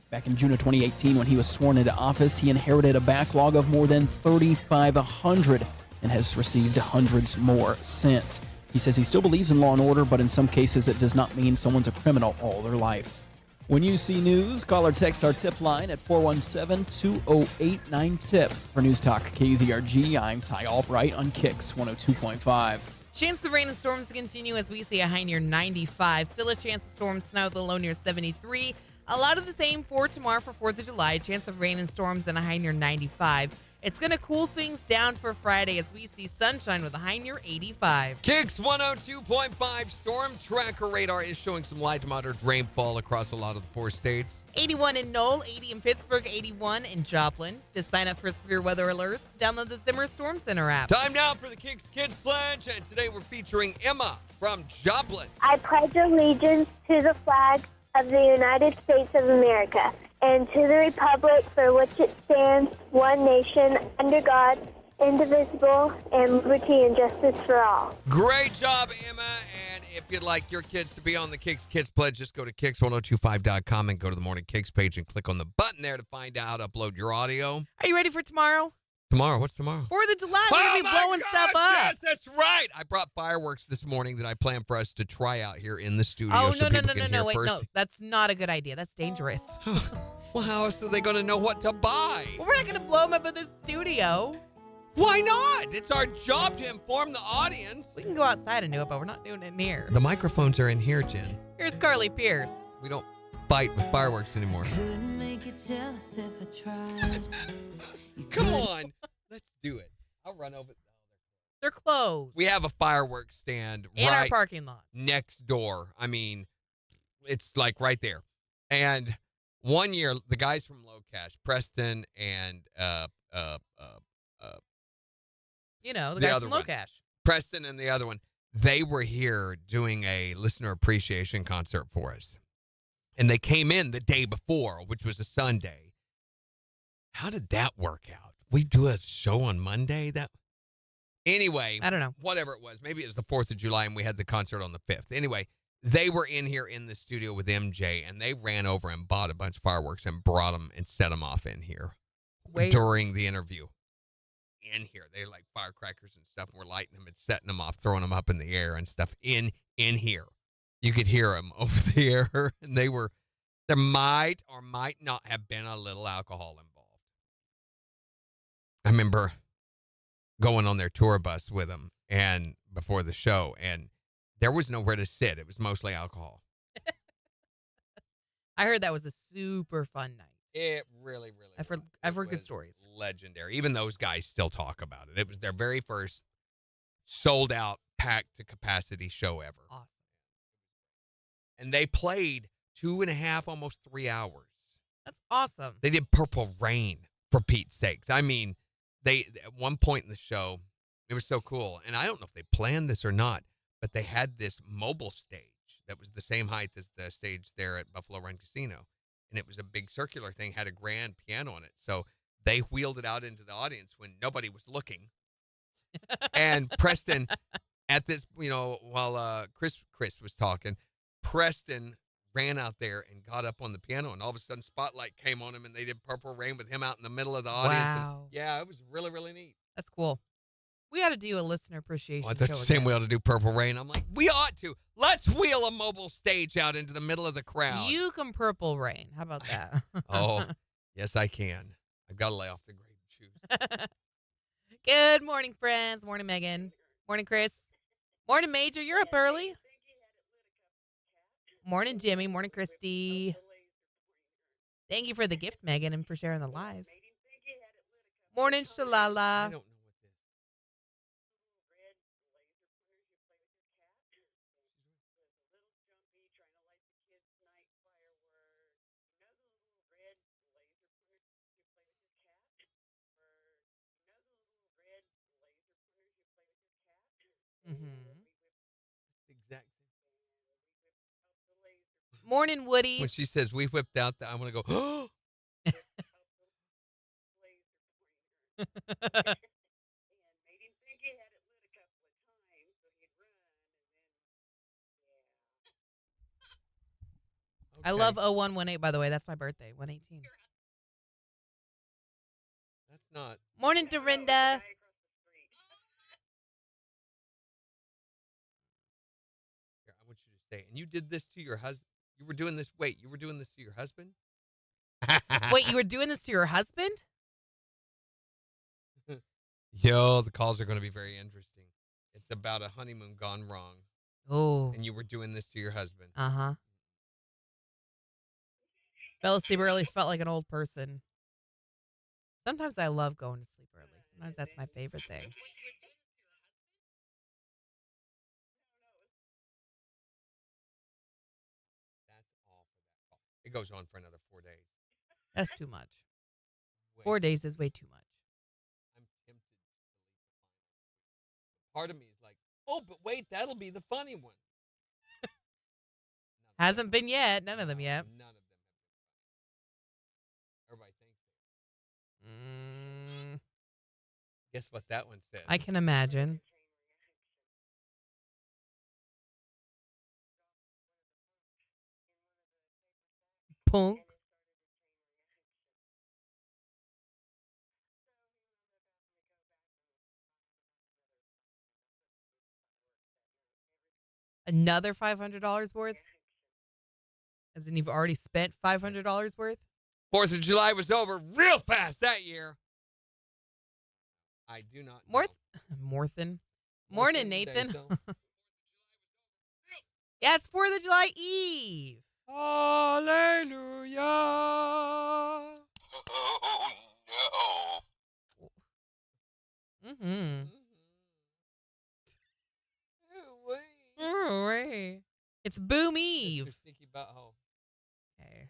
Back in June of 2018, when he was sworn into office, he inherited a backlog of more than 3,500 and has received hundreds more since. He says he still believes in law and order, but in some cases it does not mean someone's a criminal all their life. When you see news, call or text our tip line at 417-208-9TIP. For News Talk KZRG, I'm Ty Albright on KIX 102.5. Chance of rain and storms to continue as we see a high near 95. Still a chance of storm snow with a low near 73. A lot of the same for tomorrow for 4th of July. Chance of rain and storms and a high near 95. It's going to cool things down for Friday as we see sunshine with a high near 85. KIX 102.5 storm tracker radar is showing some light to moderate rainfall across a lot of the 4 states. 81 in Knoll, 80 in Pittsburgh, 81 in Joplin. To sign up for severe weather alerts, download the Zimmer Storm Center app. Time now for the KIX Kids Pledge, and today we're featuring Emma from Joplin. I pledge allegiance to the flag of the United States of America and to the republic for which it stands, one nation, under God, indivisible, and liberty and justice for all. Great job, Emma. And if you'd like your kids to be on the KIX Kids Pledge, just go to KIX1025.com and go to the Morning KIX page and click on the button there to find out how to upload your audio. Are you ready for tomorrow? Tomorrow? What's tomorrow? 4th of July. We're going to be blowing stuff up. Yes, that's right. I brought fireworks this morning that I planned for us to try out here in the studio. Oh, so no. Wait, first. No, that's not a good idea. That's dangerous. Well, how else are they going to know what to buy? Well, we're not going to blow them up in the studio. Why not? It's our job to inform the audience. We can go outside and do it, but we're not doing it in here. The microphones are in here, Jen. Here's Carly Pierce. We don't fight with fireworks anymore. Couldn't make you jealous if I tried. Come on. Let's do it. I'll run over. They're closed. We have a fireworks stand in our right parking lot next door. I mean, it's like right there. And one year, the guys from Low Cash, Preston and the the guys other from Low one. Cash. Preston and the other one, they were here doing a listener appreciation concert for us. And they came in the day before, which was a Sunday. How did that work out? We do a show on Monday? Anyway, I don't know. Whatever it was. Maybe it was the 4th of July and we had the concert on the 5th. Anyway, they were in here in the studio with MJ and they ran over and bought a bunch of fireworks and brought them and set them off in here during the interview. In here. They like firecrackers and stuff. And we're lighting them and setting them off, throwing them up in the air and stuff in here. You could hear them over the air. And there might or might not have been a little alcohol involved. I remember going on their tour bus with them and before the show, and there was nowhere to sit. It was mostly alcohol. I heard that was a super fun night. It really, really I've heard good stories. Legendary. Even those guys still talk about it. It was their very first sold out, packed to capacity show ever. Awesome. And they played 2.5, almost 3 hours. That's awesome. They did Purple Rain, for Pete's sakes. I mean, at one point in the show, it was so cool. And I don't know if they planned this or not, but they had this mobile stage that was the same height as the stage there at Buffalo Run Casino. And it was a big circular thing, had a grand piano on it. So they wheeled it out into the audience when nobody was looking. And Preston, at this, while Chris was talking, Preston ran out there and got up on the piano, and all of a sudden Spotlight came on him, and they did Purple Rain with him out in the middle of the audience. Wow. And yeah, it was really, really neat. That's cool. We ought to do a listener appreciation That's show the same again. way we ought to do Purple Rain. I'm like, we ought to. Let's wheel a mobile stage out into the middle of the crowd. You can Purple Rain. How about that? Oh, yes, I can. I've got to lay off the grape juice. Good morning, friends. Morning, Megan. Morning, Chris. Morning, Major. You're up early. Morning, Jimmy. Morning, Christy. Thank you for the gift, Megan, and for sharing the live. Morning, I Shalala. don't know what this exact Morning, Woody. when she says we whipped out the, I want to go, oh, I love 0118, by the way. That's my birthday, 118. That's not. Morning, Dorinda. Here, I want you to stay. And you did this to your husband. You were doing this. Wait, you were doing this to your husband? Wait, you were doing this to your husband? Yo, the calls are going to be very interesting. It's about a honeymoon gone wrong. Oh. And you were doing this to your husband. Uh-huh. Fell asleep early, felt like an old person. Sometimes I love going to sleep early. Sometimes that's my favorite thing. That's all for that call. It goes on for another 4 days. That's too much. Wait, 4 days is way too much. I'm tempted to delete the final. Part of me is like, oh, but wait, that'll be the funny one. Hasn't been yet. None of them yet. None of them have been. Everybody thinks it. Guess what that one says? I can imagine. Punk. Another $500 worth? As in you've already spent $500 worth? 4th of July was over real fast that year. I do not know. Morthen. Morning, Day, Nathan. so. Yeah, it's 4th of July Eve. Hallelujah. Oh, no. Mm-hmm. Ooh-wee. Oh, right. It's Boom Mr. Eve. Stinky Butthole. Okay.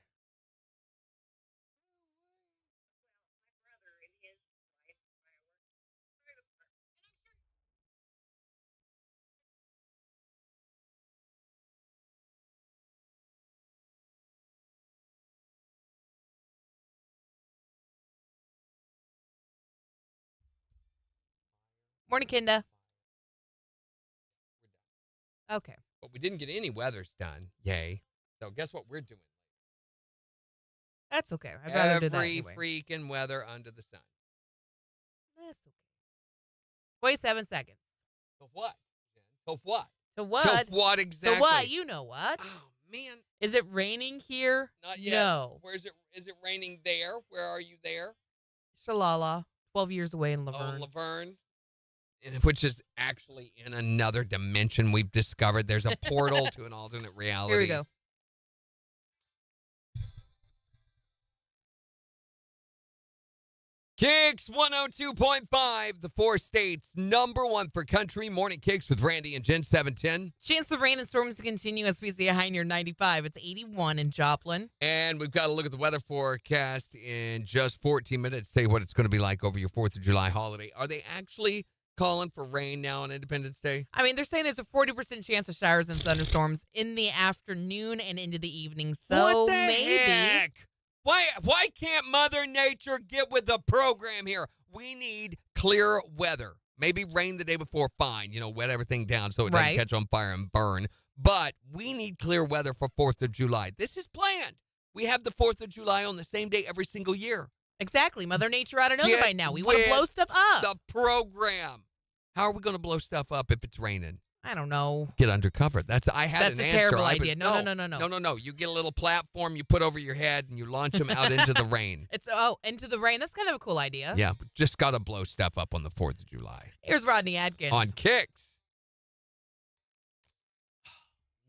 Morning, Kinda. We're done. Okay. But we didn't get any weathers done. Yay. So guess what we're doing? That's okay. I'd rather do that Every anyway. freaking weather under the sun. That's okay. 27 seconds. So what? So what? To what? So what exactly? To what? You know what? Oh man. Is it raining here? Not yet. No. Where is it? Is it raining there? Where are you there? Shalala. 12 years away in Oh, Laverne. Laverne. Which is actually in another dimension we've discovered. There's a portal to an alternate reality. Here we go. KIX 102.5, the 4 states, #1 for country. Morning KIX with Randy and Jen, 710. Chance of rain and storms to continue as we see a high near 95. It's 81 in Joplin. And we've got to look at the weather forecast in just 14 minutes, say what it's going to be like over your 4th of July holiday. Are they actually calling for rain now on Independence Day? I mean, they're saying there's a 40% chance of showers and thunderstorms in the afternoon and into the evening. So what the maybe. heck? Why can't Mother Nature get with the program here? We need clear weather. Maybe rain the day before, fine. Wet everything down so it doesn't catch on fire and burn. But we need clear weather for 4th of July. This is planned. We have the 4th of July on the same day every single year. Exactly. Mother Nature ought to know that by now. We want to blow stuff up. The program. How are we going to blow stuff up if it's raining? I don't know. Get undercover. I had an answer. That's a terrible idea. No. No. You get a little platform you put over your head and you launch them out into the rain. Into the rain. That's kind of a cool idea. Yeah, just got to blow stuff up on the 4th of July. Here's Rodney Adkins. On KIX.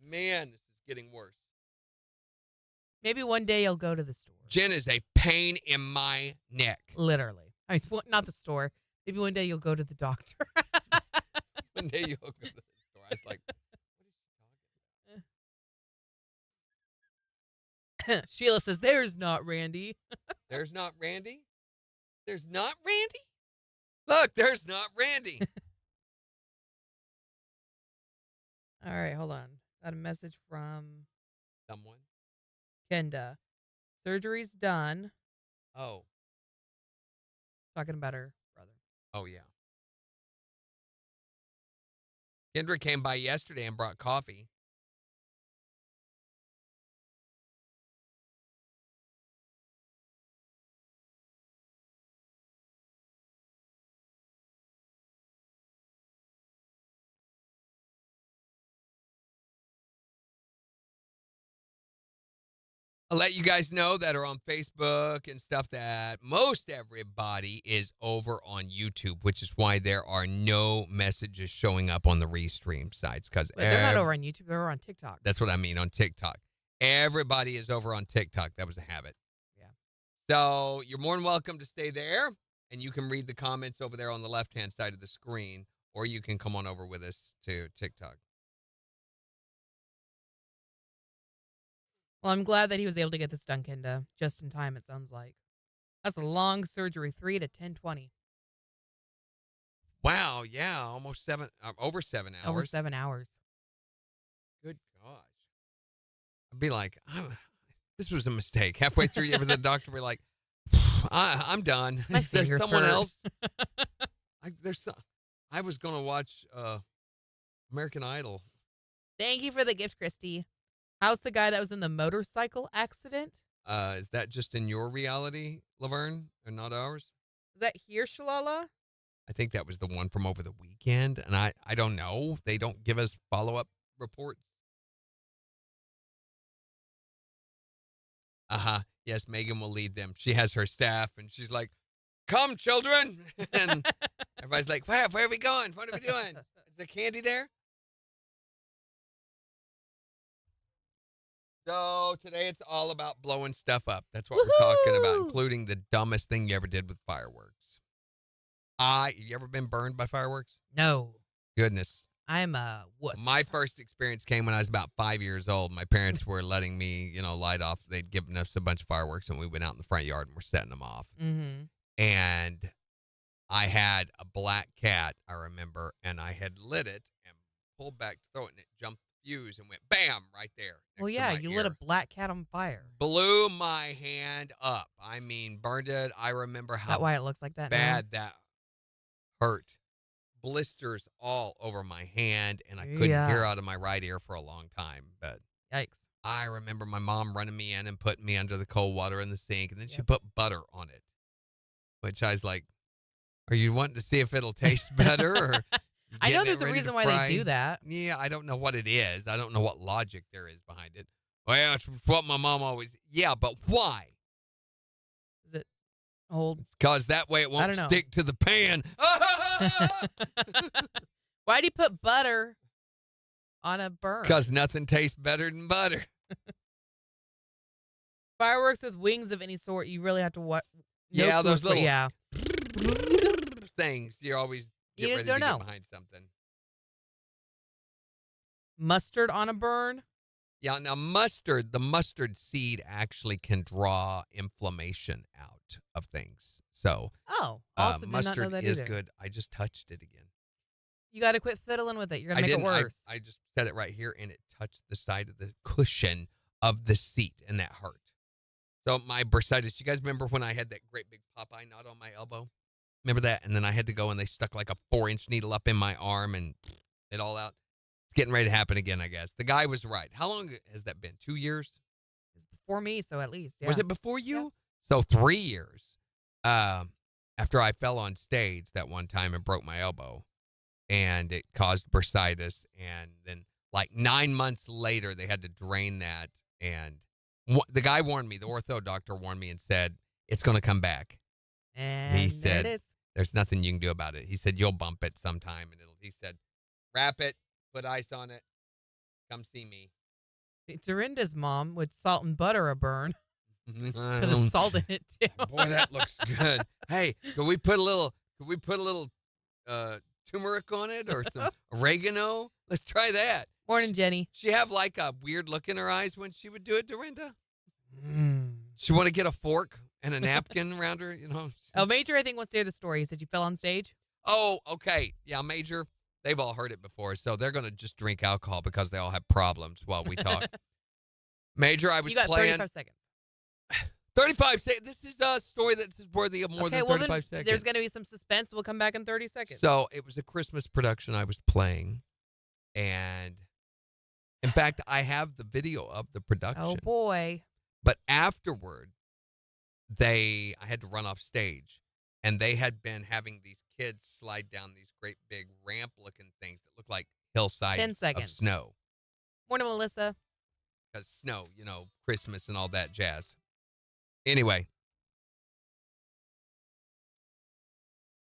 Man, this is getting worse. Maybe one day you'll go to the store. Jen is a pain in my neck. Literally. I mean, not the store. Maybe one day you'll go to the doctor. One day you'll go to the store. I was like, what is she talking about? Sheila says, there's not Randy. There's not Randy? There's not Randy? Look, there's not Randy. All right, hold on. Got a message from Someone. Kenda. Surgery's done. Oh. Talking about her brother. Oh, yeah. Kendra came by yesterday and brought coffee. I'll let you guys know that are on Facebook and stuff that most everybody is over on YouTube, which is why there are no messages showing up on the restream sites. Because They're not over on YouTube. They're over on TikTok. That's what I mean on TikTok. Everybody is over on TikTok. That was a habit. Yeah. So you're more than welcome to stay there, and you can read the comments over there on the left-hand side of the screen, or you can come on over with us to TikTok. Well, I'm glad that he was able to get this done, Kenda, just in time, it sounds like. That's a long surgery, 3 to 10:20. Wow, yeah, almost over 7 hours. Over 7 hours. Good gosh. I'd be like, this was a mistake. Halfway through, the doctor would be like, I'm done. My Is there fingers someone hurt. else? I was going to watch American Idol. Thank you for the gift, Christy. How's the guy that was in the motorcycle accident? Is that just in your reality, Laverne, and not ours? Is that here, Shalala? I think that was the one from over the weekend, and I don't know. They don't give us follow-up reports. Yes, Megan will lead them. She has her staff, and she's like, come, children. And everybody's like, where are we going? What are we doing? Is the candy there? So today it's all about blowing stuff up. That's what we're talking about, including the dumbest thing you ever did with fireworks. You ever been burned by fireworks? No. Goodness. I'm a wuss. My first experience came when I was about 5 years old. My parents were letting me, light off. They'd given us a bunch of fireworks, and we went out in the front yard and we're setting them off. Mm-hmm. And I had a black cat, I remember, and I had lit it and pulled back to throw it, and it jumped the fuse and went bam right there. Well, yeah, you lit a black cat on fire. Blew my hand up. I mean, burned it. I remember Is how that why it looks like that bad that hurt. Blisters all over my hand, and I couldn't hear out of my right ear for a long time. But yikes. I remember my mom running me in and putting me under the cold water in the sink, and then she put butter on it, which I was like, are you wanting to see if it'll taste better? Or I know there's a reason why they do that. Yeah, I don't know what it is. I don't know what logic there is behind it. Well, it's what my mom always... Yeah, but why? Is it old? Because that way it won't stick to the pan. Why'd he put butter on a burn? Because nothing tastes better than butter. Fireworks with wings of any sort, you really have to what? Yeah, those little things. You always get ready to get behind something. Mustard on a burn? Yeah, now the mustard seed actually can draw inflammation out of things. So, also mustard is good. I just touched it again. You got to quit fiddling with it. You're going to make it worse. I just set it right here, and it touched the side of the cushion of the seat, and that hurt. So my bursitis, you guys remember when I had that great big Popeye knot on my elbow? Remember that? And then I had to go, and they stuck like a 4-inch needle up in my arm, and it all out. It's getting ready to happen again, I guess. The guy was right. How long has that been? 2 years? It's before me, so at least. Yeah. Was it before you? Yeah. So 3 years. After I fell on stage that one time and broke my elbow, and it caused bursitis, and then like 9 months later, they had to drain that, and the guy warned me, the ortho doctor warned me and said, it's going to come back. And he said, there it is. There's nothing you can do about it. He said, you'll bump it sometime. And he said, wrap it, put ice on it, come see me. Dorinda's mom would salt and butter a burn. Put the salt in it, too. Boy, that looks good. Hey, could we put a little turmeric on it or some oregano? Let's try that. Morning, Jenny. She have like a weird look in her eyes when she would do it, Dorinda? She want to get a fork and a napkin around her, Oh, Major, I think, wants to hear the story. He said you fell on stage? Oh, okay. Yeah, Major, they've all heard it before, so they're going to just drink alcohol because they all have problems while we talk. Major, I was playing. You got 35 seconds. 35 seconds. This is a story that's worthy of more than 35 seconds. There's going to be some suspense. We'll come back in 30 seconds. So it was a Christmas production I was playing, and in fact, I have the video of the production. Oh, boy. But afterward, I had to run off stage, and they had been having these kids slide down these great big ramp-looking things that look like hillsides 10 seconds. of snow. Morning, Melissa. because snow, Christmas and all that jazz. Anyway.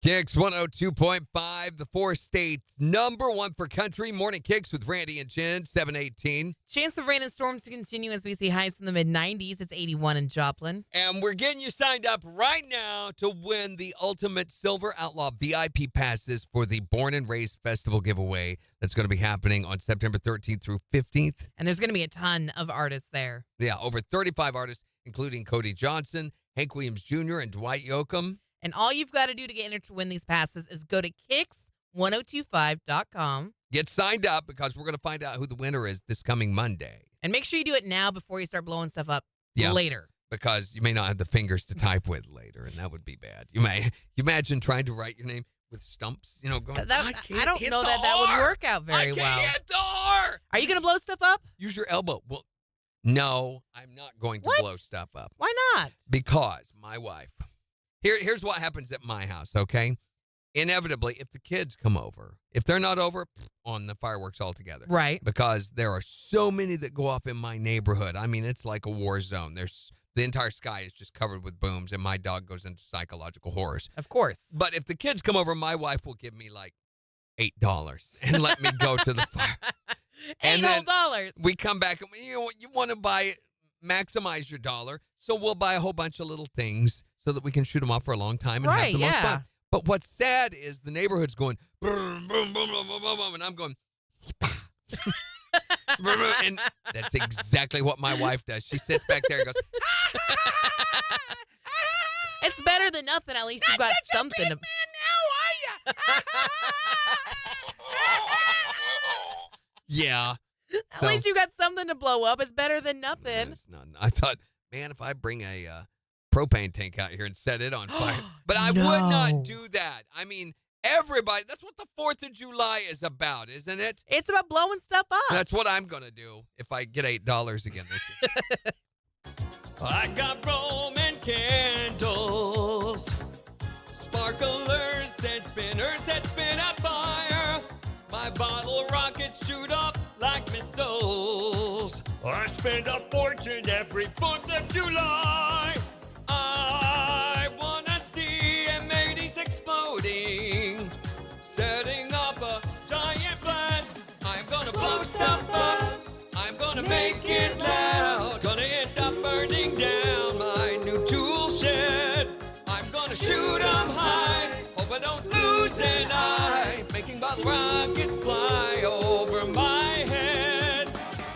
KIX 102.5, the 4 states number 1 for country. Morning KIX with Randy and Jen, 718. Chance of rain and storms to continue as we see highs in the mid-90s. It's 81 in Joplin. And we're getting you signed up right now to win the ultimate Silver Outlaw VIP passes for the Born and Raised Festival giveaway that's going to be happening on September 13th through 15th. And there's going to be a ton of artists there. Yeah, over 35 artists, including Cody Johnson, Hank Williams Jr., and Dwight Yoakam. And all you've got to do to get entered to win these passes is go to KIX1025.com. Get signed up because we're going to find out who the winner is this coming Monday. And make sure you do it now before you start blowing stuff up later. Because you may not have the fingers to type with later, and that would be bad. You imagine trying to write your name with stumps, going, I don't know that would work out very well. I can't hit the R. Are you going to blow stuff up? Use your elbow. Well, no, I'm not going to blow stuff up. Why not? Because my wife... Here's what happens at my house, okay? Inevitably, if the kids come over, if they're not over, on the fireworks altogether. Right. Because there are so many that go off in my neighborhood. I mean, it's like a war zone. The entire sky is just covered with booms, and my dog goes into psychological horrors. Of course. But if the kids come over, my wife will give me like $8 and let me go to the fire. And then $8. we come back, and you want to maximize your dollar, so we'll buy a whole bunch of little things so that we can shoot them off for a long time and have the most fun. But what's sad is the neighborhood's going boom, boom, boom, boom, boom, boom, boom, and I'm going, and that's exactly what my wife does. She sits back there and goes, it's better than nothing. At least you've got something to. Now, are you? Yeah. At least you got something to blow up. It's better than nothing. It's not. I thought, man, if I bring a propane tank out here and set it on fire. But I would not do that. I mean, everybody, that's what the 4th of July is about, isn't it? It's about blowing stuff up. That's what I'm going to do if I get $8 again this year. I got Roman candles, sparklers and spinners that spin a fire. My bottle rockets shoot up like missiles. I spend a fortune every 4th of July. I want to see M80s exploding, setting up a giant blast. I'm going to blow stuff up. I'm going to make it loud. Going to end up burning down my new tool shed. I'm going to shoot 'em high. Hope I don't lose an eye. Making bottle rockets fly over my head.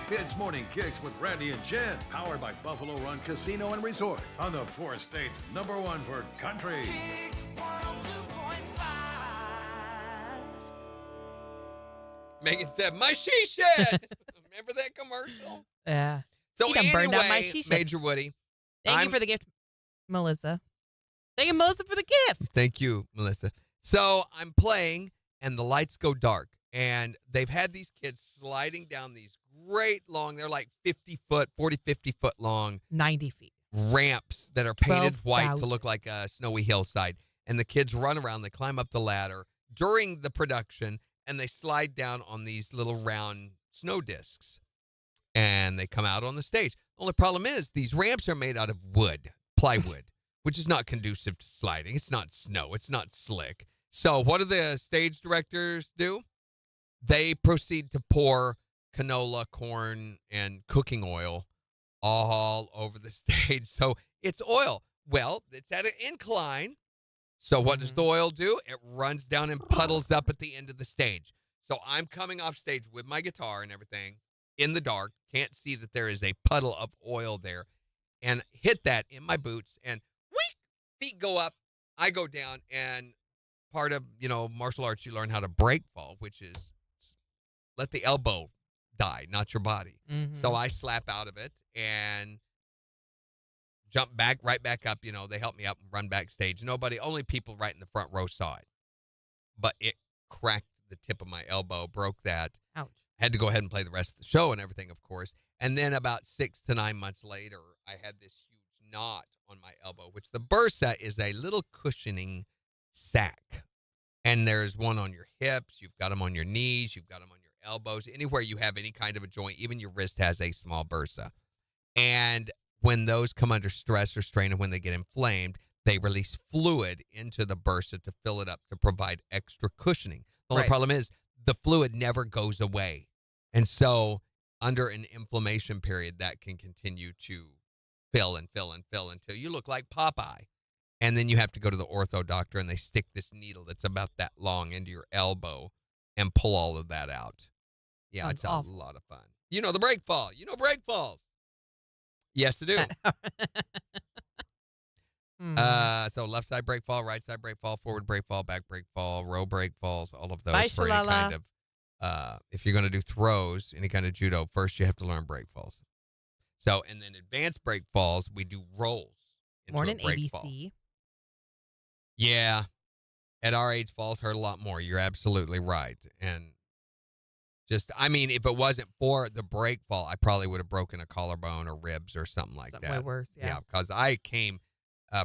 Kids Morning Kicks with Randy and Jen, powered by Buffalo Run Casino and Resort on the 4 states number 1 for country. KIX 102.5. Megan said, my she shed. Remember that commercial? Yeah. So You done burned out my anyway, she-shed. Major Woody. Thank you for the gift, Melissa. Thank you, Melissa, for the gift. Thank you, Melissa. So I'm playing, and the lights go dark. And they've had these kids sliding down these great long, they're like 50 foot, 40, 50 foot long 90 feet. ramps that are painted white to 12,000. look like a snowy hillside. And the kids run around, they climb up the ladder during the production, and they slide down on these little round snow discs. And they come out on the stage. The only problem is these ramps are made out of wood, plywood, which is not conducive to sliding. It's not snow. It's not slick. So what do the stage directors do? They proceed to pour canola, corn, and cooking oil all over the stage. So it's oil. Well, it's at an incline. So what does the oil do? It runs down and puddles up at the end of the stage. So I'm coming off stage with my guitar and everything in the dark. Can't see that there is a puddle of oil there. And hit that in my boots. And wheek, feet go up. I go down. And part of, martial arts, you learn how to break fall, which is let the elbow die, not your body. Mm-hmm. So I slap out of it and jump right back up. They help me up and run backstage. Only people right in the front row saw it. But it cracked the tip of my elbow, broke that. Ouch. Had to go ahead and play the rest of the show and everything, of course. And then about 6 to 9 months later, I had this huge knot on my elbow, which the bursa is a little cushioning sack. And there's one on your hips. You've got them on your knees. You've got them on your elbows, anywhere you have any kind of a joint, even your wrist has a small bursa. And when those come under stress or strain and when they get inflamed, they release fluid into the bursa to fill it up to provide extra cushioning. The only problem is the fluid never goes away. And so under an inflammation period, that can continue to fill and fill and fill until you look like Popeye. And then you have to go to the ortho doctor and they stick this needle that's about that long into your elbow and pull all of that out. Yeah, Sounds it's a awful. lot of fun. You know the break fall. You know break falls. Yes, I do. So left side break fall, right side break fall, forward break fall, back break fall, row break falls, all of those Bye, for any kind Shalala. of, if you're going to do throws, any kind of judo, first you have to learn break falls. So, and then advanced break falls, we do rolls into Morning a break ABC. fall. Yeah. At our age, falls hurt a lot more. You're absolutely right. And just, I mean, if it wasn't for the break fall, I probably would have broken a collarbone or ribs or something like Something that. way worse, yeah. Because I came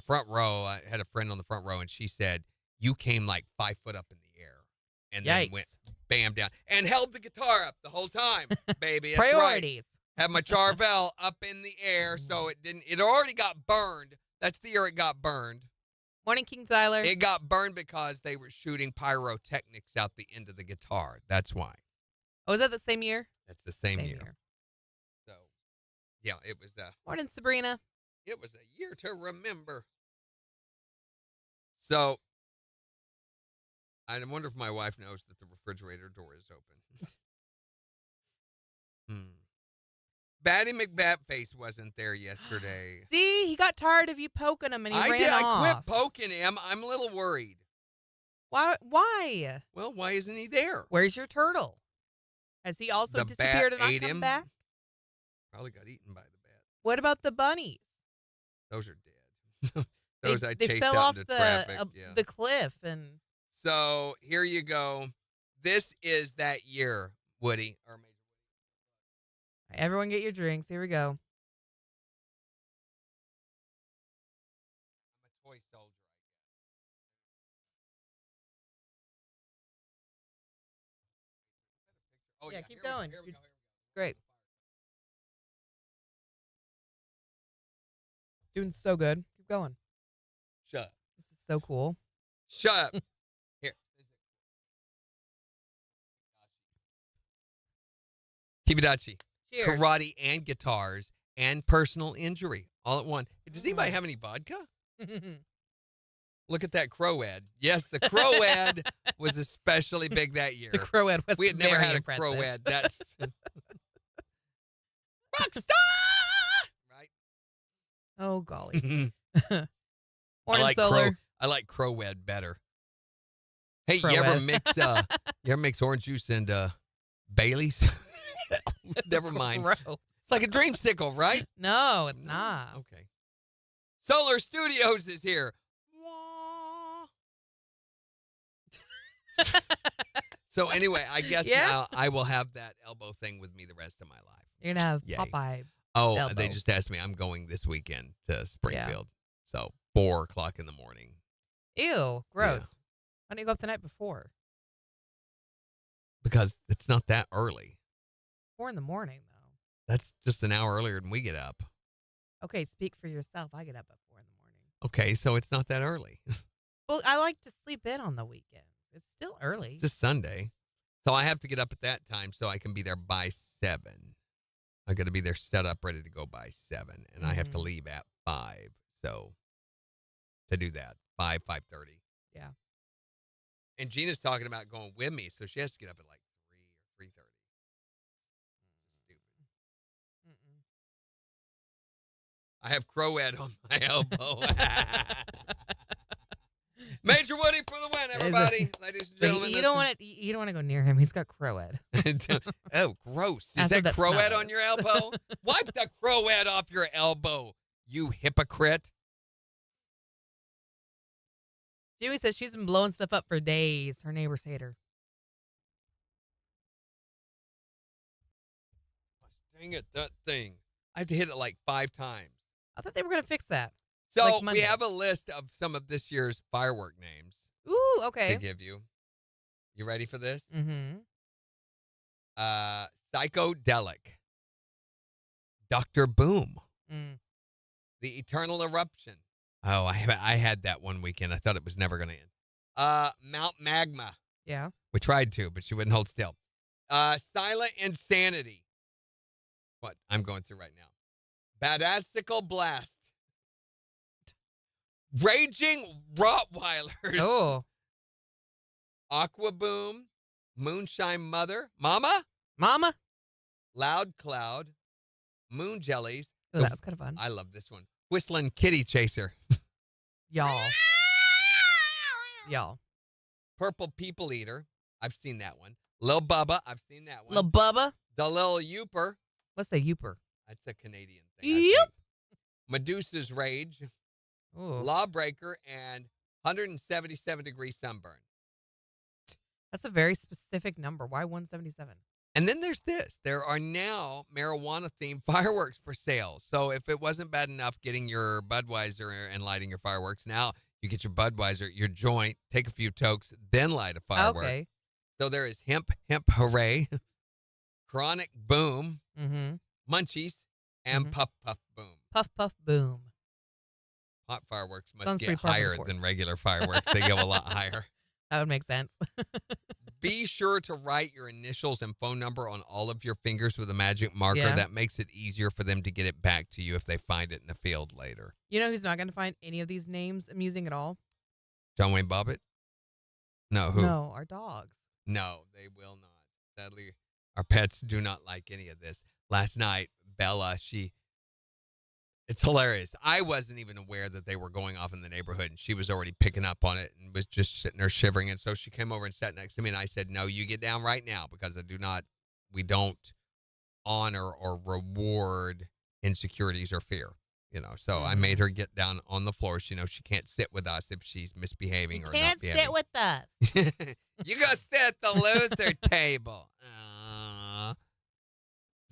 front row. I had a friend on the front row, and she said, you came like 5 foot up in the air and then Yikes. went bam down and held the guitar up the whole time, baby. That's Priorities. right. Have my Charvel up in the air so it already got burned. That's the year it got burned. Morning, King Tyler. It got burned because they were shooting pyrotechnics out the end of the guitar. That's why. Oh, was that the same year? That's the same year. So, yeah, it was Morning, Sabrina. it was a year to remember. So, I wonder if my wife knows that the refrigerator door is open. Batty McBatface wasn't there yesterday. See, he got tired of you poking him and he ran off. I quit poking him. I'm a little worried. Why? Why? Well, why isn't he there? Where's your turtle? Has he also The disappeared bat and not ate come him. back? Probably got eaten by the bat. What about the bunnies? Those are dead. Those I they chased fell out off into traffic. Yeah. the cliff and So here you go. This is that year, Woody. Or maybe everyone get your drinks. Here we go. I'm a toy soldier. Oh, Yeah, yeah. keep Here we go, going. here we go. Great. Doing so good. Keep going. Shut up. This is so cool. Shut up. Here. Kibadachi. Cheers. Karate and guitars and personal injury all at one. Does anybody have any vodka? Look at that crow ad. Yes, the crow ad was especially big that year. The crow ad was We had never very had impressive. a crow ad. That's Rockstar! Right? Oh golly. I Morning, like Solar. I like crow ad better. Hey, Crow you ever ad. mix orange juice and Bailey's? Never mind. Gross. It's like a dreamsicle, right? No, it's not. Okay. Solar Studios is here. So anyway, I guess Yeah. now I will have that elbow thing with me the rest of my life. You're gonna have Yay. Popeye. Oh, Elbow. they just asked me. I'm going this weekend to Springfield. So 4 o'clock in the morning. Ew, gross. Why don't you go up the night before? Because it's not that early. 4 in the morning, though. That's just an hour earlier than we get up. Okay, speak for yourself. I get up at 4 in the morning. Okay, so it's not that early. Well, I like to sleep in on the weekends. It's still early. It's just Sunday. So I have to get up at that time so I can be there by 7. I got to be there set up, ready to go by 7. And I have to leave at 5. So to do that, 5:30. Yeah. And Gina's talking about going with me, so she has to get up at like 3 or 3:30. Stupid. I have Croat on my elbow. Major Woody for the win, everybody, ladies and gentlemen. You don't want to. You don't want to go near him. He's got Croat. Oh, gross! Is That's what that that Croat smell on is. your elbow? Wipe the Croat off your elbow, you hypocrite! Jimmy says she's been blowing stuff up for days. Her neighbors hate her. Dang it, that thing! I had to hit it like 5 times. I thought they were gonna fix that. So Like we Monday. have a list of some of this year's firework names Ooh, to okay. give you. You ready for this? Mm-hmm. Psychedelic. Dr. Boom. Mm. The Eternal Eruption. Oh, I had that one weekend. I thought it was never going to end. Mount Magma. Yeah. We tried to, but she wouldn't hold still. Silent Insanity. What I'm going through right now. Badastical Blast. Raging Rottweilers. Oh. Aqua Boom. Moonshine Mama. Loud Cloud. Moon Jellies. Oh, that was kind of fun. I love this one. Whistling Kitty Chaser. Y'all. Purple People Eater. I've seen that one. Lil Bubba. I've seen that one. Lil Bubba. The Lil Youper. What's a Youper? That's a Canadian thing. Yep. Medusa's Rage. Ooh. Lawbreaker and 177-degree sunburn. That's a very specific number. Why 177? And then there's this. There are now marijuana-themed fireworks for sale. So if it wasn't bad enough getting your Budweiser and lighting your fireworks, now you get your Budweiser, your joint, take a few tokes, then light a firework. Okay. So there is Hemp Hooray, Chronic Boom, Mm-hmm. Munchies, and Mhm. Puff Boom. Puff Boom. Hot fireworks must Sounds get pretty par for the higher course. than regular fireworks. They go a lot higher. That would make sense. Be sure to write your initials and phone number on all of your fingers with a magic marker. Yeah. That makes it easier for them to get it back to you if they find it in the field later. You know who's not going to find any of these names amusing at all? John Wayne Bobbitt? No, who? No, our dogs. No, they will not. Sadly, our pets do not like any of this. Last night, Bella, it's hilarious. I wasn't even aware that they were going off in the neighborhood, and she was already picking up on it and was just sitting there shivering. And so she came over and sat next to me, and I said, no, you get down right now because we don't honor or reward insecurities or fear. So I made her get down on the floor. She knows she can't sit with us if she's misbehaving or not behaving. Sit with us. You go sit at the loser table.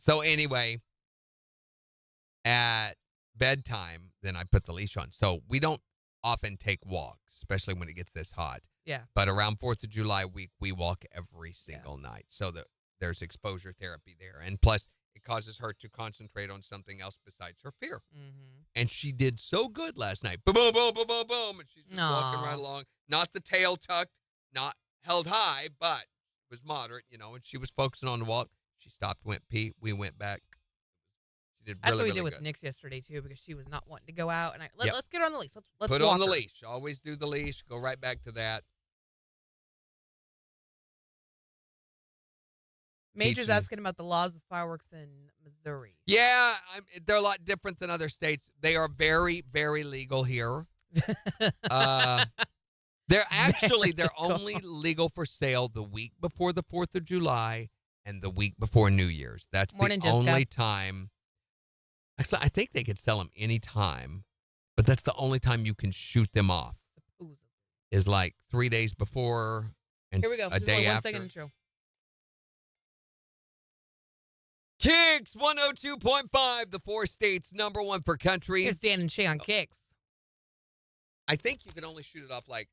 So anyway, at bedtime, then I put the leash on. So we don't often take walks, especially when it gets this hot. Yeah. But around 4th of July week, we walk every single night. So that there's exposure therapy there. And plus, it causes her to concentrate on something else besides her fear. Mm-hmm. And she did so good last night. Boom, boom, boom, boom, boom, boom. And she's just walking right along. Not the tail tucked, not held high, but was moderate, and she was focusing on the walk. She stopped, went pee. We went back. She did That's really, what we really did with good. Nix yesterday, too, because she was not wanting to go out. And Yep. let's get her on the leash. Let's Put walk on the her. leash. Always do the leash. Go right back to that. Major's Teaching. asking about the laws with fireworks in Missouri. Yeah, they're a lot different than other states. They are very, very legal here. They're only legal for sale the week before the 4th of July and the week before New Year's. That's Morning, the Jessica. only time. Actually, I think they could sell them any time, but that's the only time you can shoot them off. Supposedly. Is like 3 days before and Here we go. a Just day only one after. second intro. KIX 102.5, the 4 states number 1 for country. Here's Dan and Shay on KIX. I think you can only shoot it off like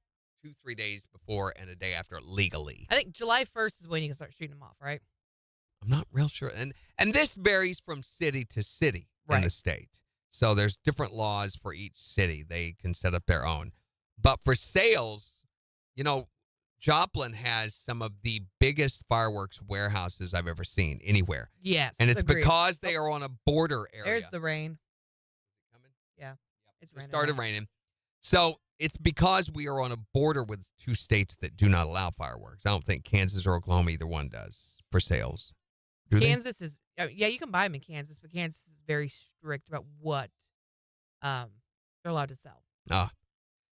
2-3 days before and a day after legally. I think July 1st is when you can start shooting them off, right? I'm not real sure. And this varies from city to city in the Right. state. So there's different laws for each city. They can set up their own. But for sales, Joplin has some of the biggest fireworks warehouses I've ever seen anywhere. Yes. And it's agreed. because they are on a border area. There's the rain. Coming? Yeah. Yep. It's It raining. started raining. So it's because we are on a border with 2 states that do not allow fireworks. I don't think Kansas or Oklahoma, either one does for sales. Do they? Kansas is, yeah, you can buy them in Kansas, but Kansas is very strict about what they're allowed to sell.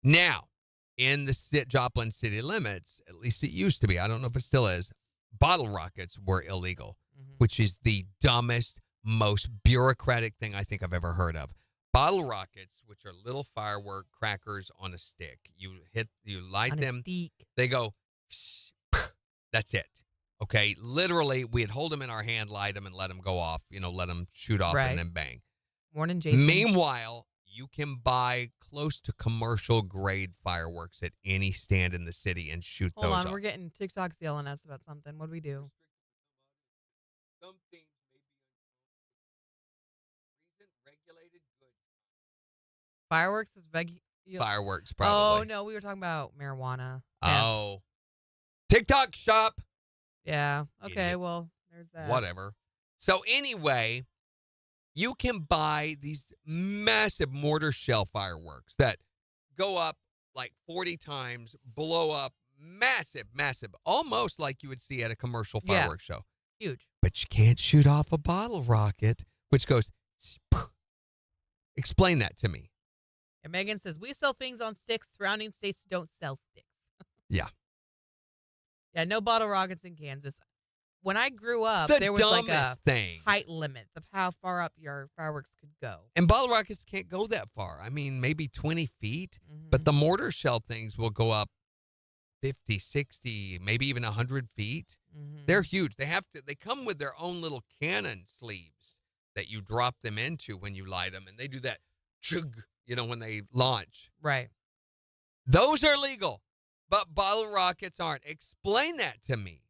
Now, in the Joplin city limits, at least it used to be, I don't know if it still is, bottle rockets were illegal, Mhm. which is the dumbest, most bureaucratic thing I think I've ever heard of. Bottle rockets, which are little firework crackers on a stick. You light On a them, steak. they go, psh, psh, that's it. Okay, literally, we'd hold them in our hand, light them, and let them go off, let them shoot off Right. and then bang. Morning, Jason. Meanwhile, you can buy close to commercial grade fireworks at any stand in the city and shoot Hold those on, off. we're getting TikToks yelling at us about something. What do we do? Some things may be recent regulated goods. Fireworks is Fireworks, Oh, probably. no. We were talking about marijuana. Oh. TikTok shop. Yeah. Okay. Idiots. Well, there's that. Whatever. So anyway, you can buy these massive mortar shell fireworks that go up like 40 times, blow up massive, almost like you would see at a commercial fireworks show. Huge. But you can't shoot off a bottle rocket, which goes. Explain that to me. And Megan says, we sell things on sticks. Surrounding states don't sell sticks. Yeah. Yeah, no bottle rockets in Kansas. When I grew up, The there was like a dumbest thing. height limit of how far up your fireworks could go. And bottle rockets can't go that far. I mean, maybe 20 feet. But the mortar shell things will go up 50, 60, maybe even 100 feet. They're huge. They come with their own little cannon sleeves that you drop them into when you light them. And they do that chug, when they launch. Right. Those are legal, but bottle rockets aren't. Explain that to me.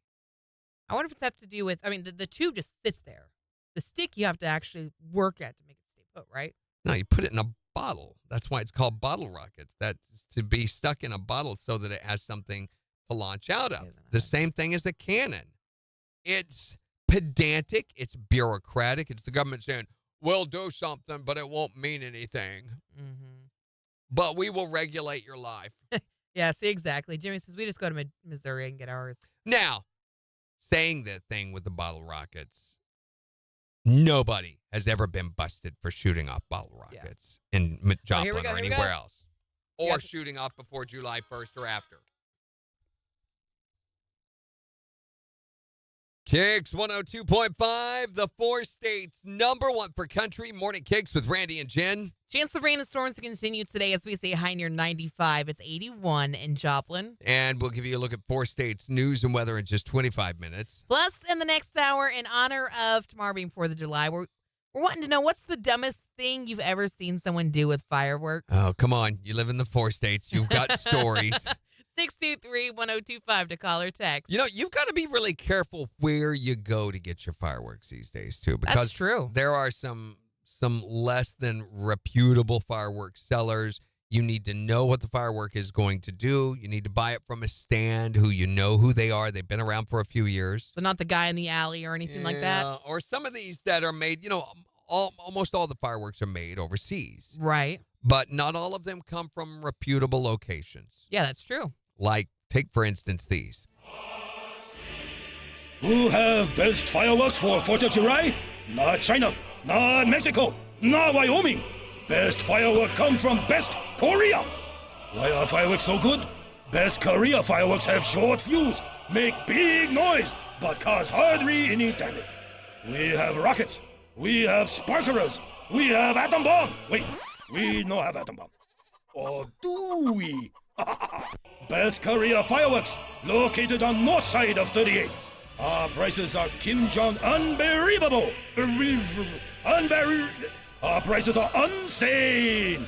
I wonder if it's have to do with, the tube just sits there. The stick you have to actually work at to make it stay put, right? No, you put it in a bottle. That's why it's called bottle rockets. That's to be stuck in a bottle so that it has something to launch out of. The same thing as a cannon. It's pedantic. It's bureaucratic. It's the government saying, we'll do something, but it won't mean anything. But we will regulate your life. Yeah, see, exactly. Jimmy says, we just go to Missouri and get ours. Now, saying the thing with the bottle rockets, nobody has ever been busted for shooting off bottle rockets in Joplin or anywhere else. Or shooting off before July 1st or after. KIX 102.5, the 4 states #1 for country. Morning KIX with Randy and Jen. Chance of rain and storms to continue today as we say high near 95. It's 81 in Joplin. And we'll give you a look at 4 states news and weather in just 25 minutes. Plus, in the next hour, in honor of tomorrow being 4th of July, we're wanting to know what's the dumbest thing you've ever seen someone do with fireworks. Oh, come on. You live in the 4 states. You've got stories. 623-1025 to call or text. You've got to be really careful where you go to get your fireworks these days, too. Because that's true. There are some less than reputable fireworks sellers. You need to know what the firework is going to do. You need to buy it from a stand who you know who they are. They've been around for a few years. So not the guy in the alley or anything like that? Or some of these that are made, almost all the fireworks are made overseas. Right. But not all of them come from reputable locations. Yeah, that's true. Like, take, for instance, these. Who have best fireworks for 4th of July? Not China, not Mexico, not Wyoming. Best firework come from best Korea. Why are fireworks so good? Best Korea fireworks have short fuse, make big noise, but cause hardly any damage. We have rockets, we have sparklers, we have atom bomb. Wait, we don't have atom bomb. Or do we? Best Korea fireworks, located on north side of 38th. Our prices are Kim Jong unbelievable. Our prices are insane.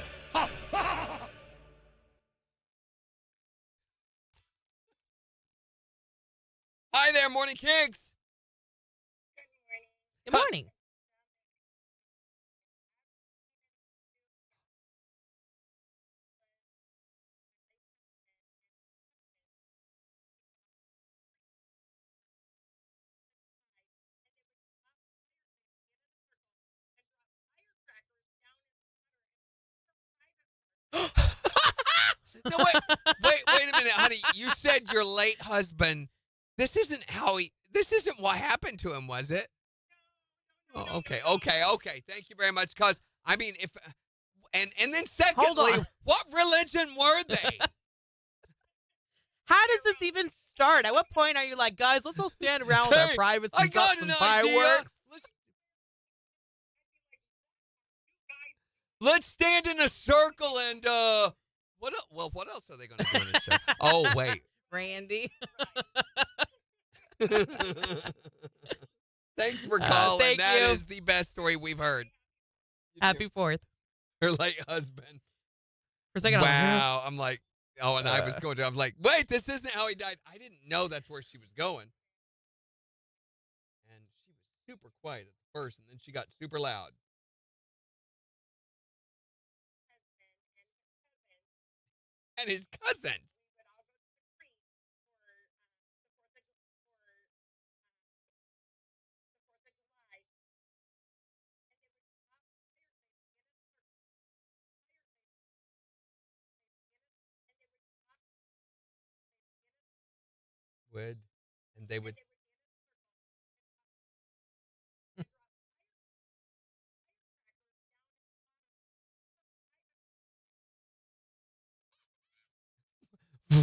Hi there, Morning KIX. Good morning. No, wait a minute, honey. You said your late husband. This isn't what happened to him, was it? Oh, okay. Thank you very much. Because if and then secondly, what religion were they? How does this even start? At what point are you like, guys, let's all stand around with our privates and drop some fireworks? Let's stand in a circle and what else are they going to do in a circle? Oh, wait. Randy. Thanks for calling. Thank That you. is the best story we've heard. Happy 4th. Her late husband. For a second, wow. I'm like, and I was going to, I'm like, wait, this isn't how he died. I didn't know that's where she was going. And she was super quiet at first, and then she got super loud. And his cousins. Would, and they would.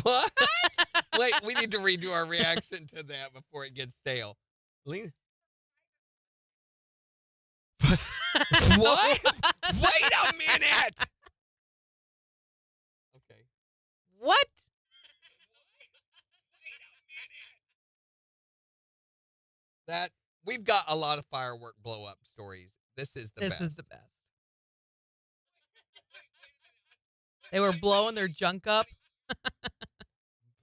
What? Wait, we need to redo our reaction to that before it gets stale. Lena. What? Wait a minute. Okay. What? That we've got a lot of firework blow up stories. This is the best. This is the best. They were blowing their junk up.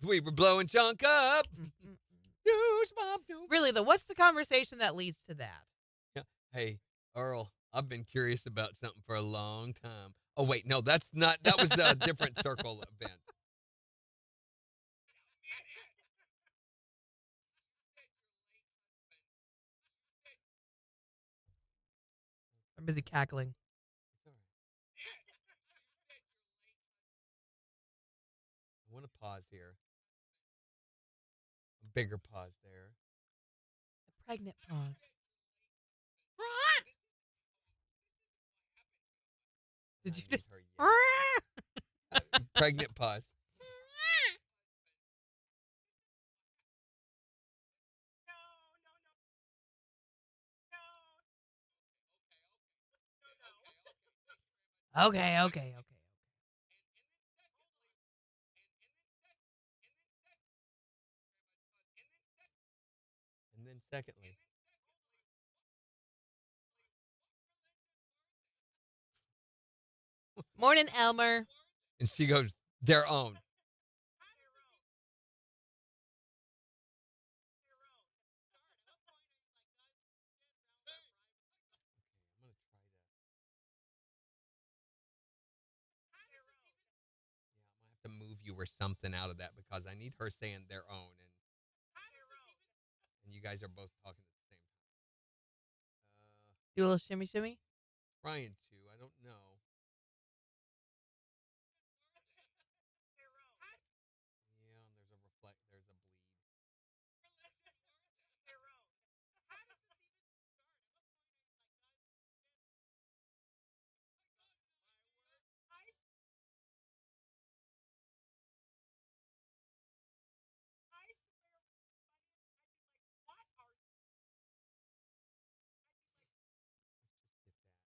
We were blowing junk up. Really, though, what's the conversation that leads to that? Yeah. Hey, Earl, I've been curious about something for a long time. Oh, wait, no, that's not. That was a different circle event. I'm busy cackling. I want to pause here. A bigger pause there. A pregnant pause. Did you just? Pregnant pause. Okay. And then secondly, Morning, Elmer. and she goes, their own. I'm gonna try to. Yeah, I'm gonna have to move you or something out of that because I need her saying their own, and you guys are both talking at the same time. Do a little shimmy, shimmy. Trying to. I don't know. Yeah, and there's a reflect. There's a bleed.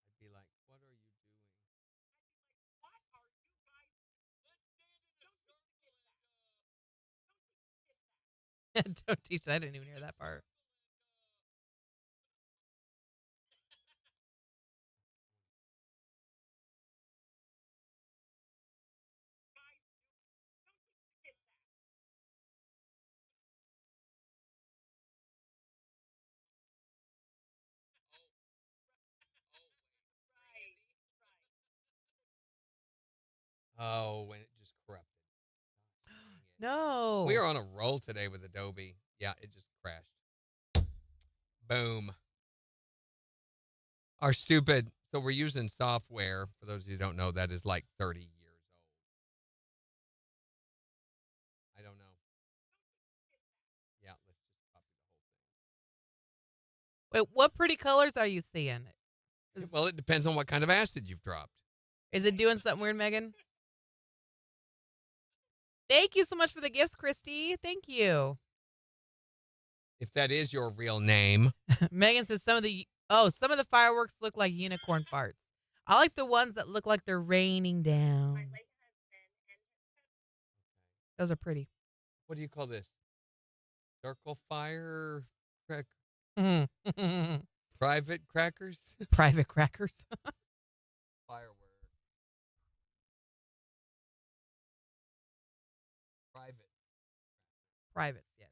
I'd be like, what are you doing? Don't teach that. I didn't even hear that part. Oh, when it just corrupted. No. We are on a roll today with Adobe. Yeah, it just crashed. Boom. Our stupid. So we're using software. For those of you who don't know, that is like 30 years old. I don't know. Yeah, let's just copy the whole Wait, what pretty colors are you seeing? thing. Well, it depends on what kind of acid you've dropped. Is it doing something weird, Megan? Thank you so much for the gifts, Christy. Thank you. If that is your real name. Megan says some of the fireworks look like unicorn farts. I like the ones that look like they're raining down. Those are pretty. What do you call this? Circle fire? Private crackers? Private crackers. Firework. Private. Privates, yes.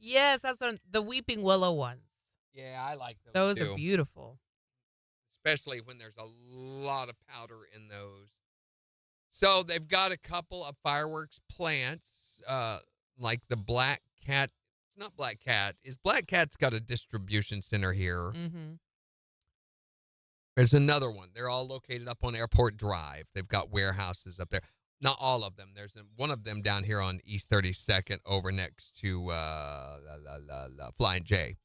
Yes, that's the Weeping Willow ones. Yeah, I like those Those too. are beautiful. Especially when there's a lot of powder in those. So they've got a couple of fireworks plants, like the Black Cat. It's not Black Cat. Is Black Cat's got a distribution center here? Mm-hmm. There's another one. They're all located up on Airport Drive. They've got warehouses up there. Not all of them. There's one of them down here on East 32nd over next to Flying J.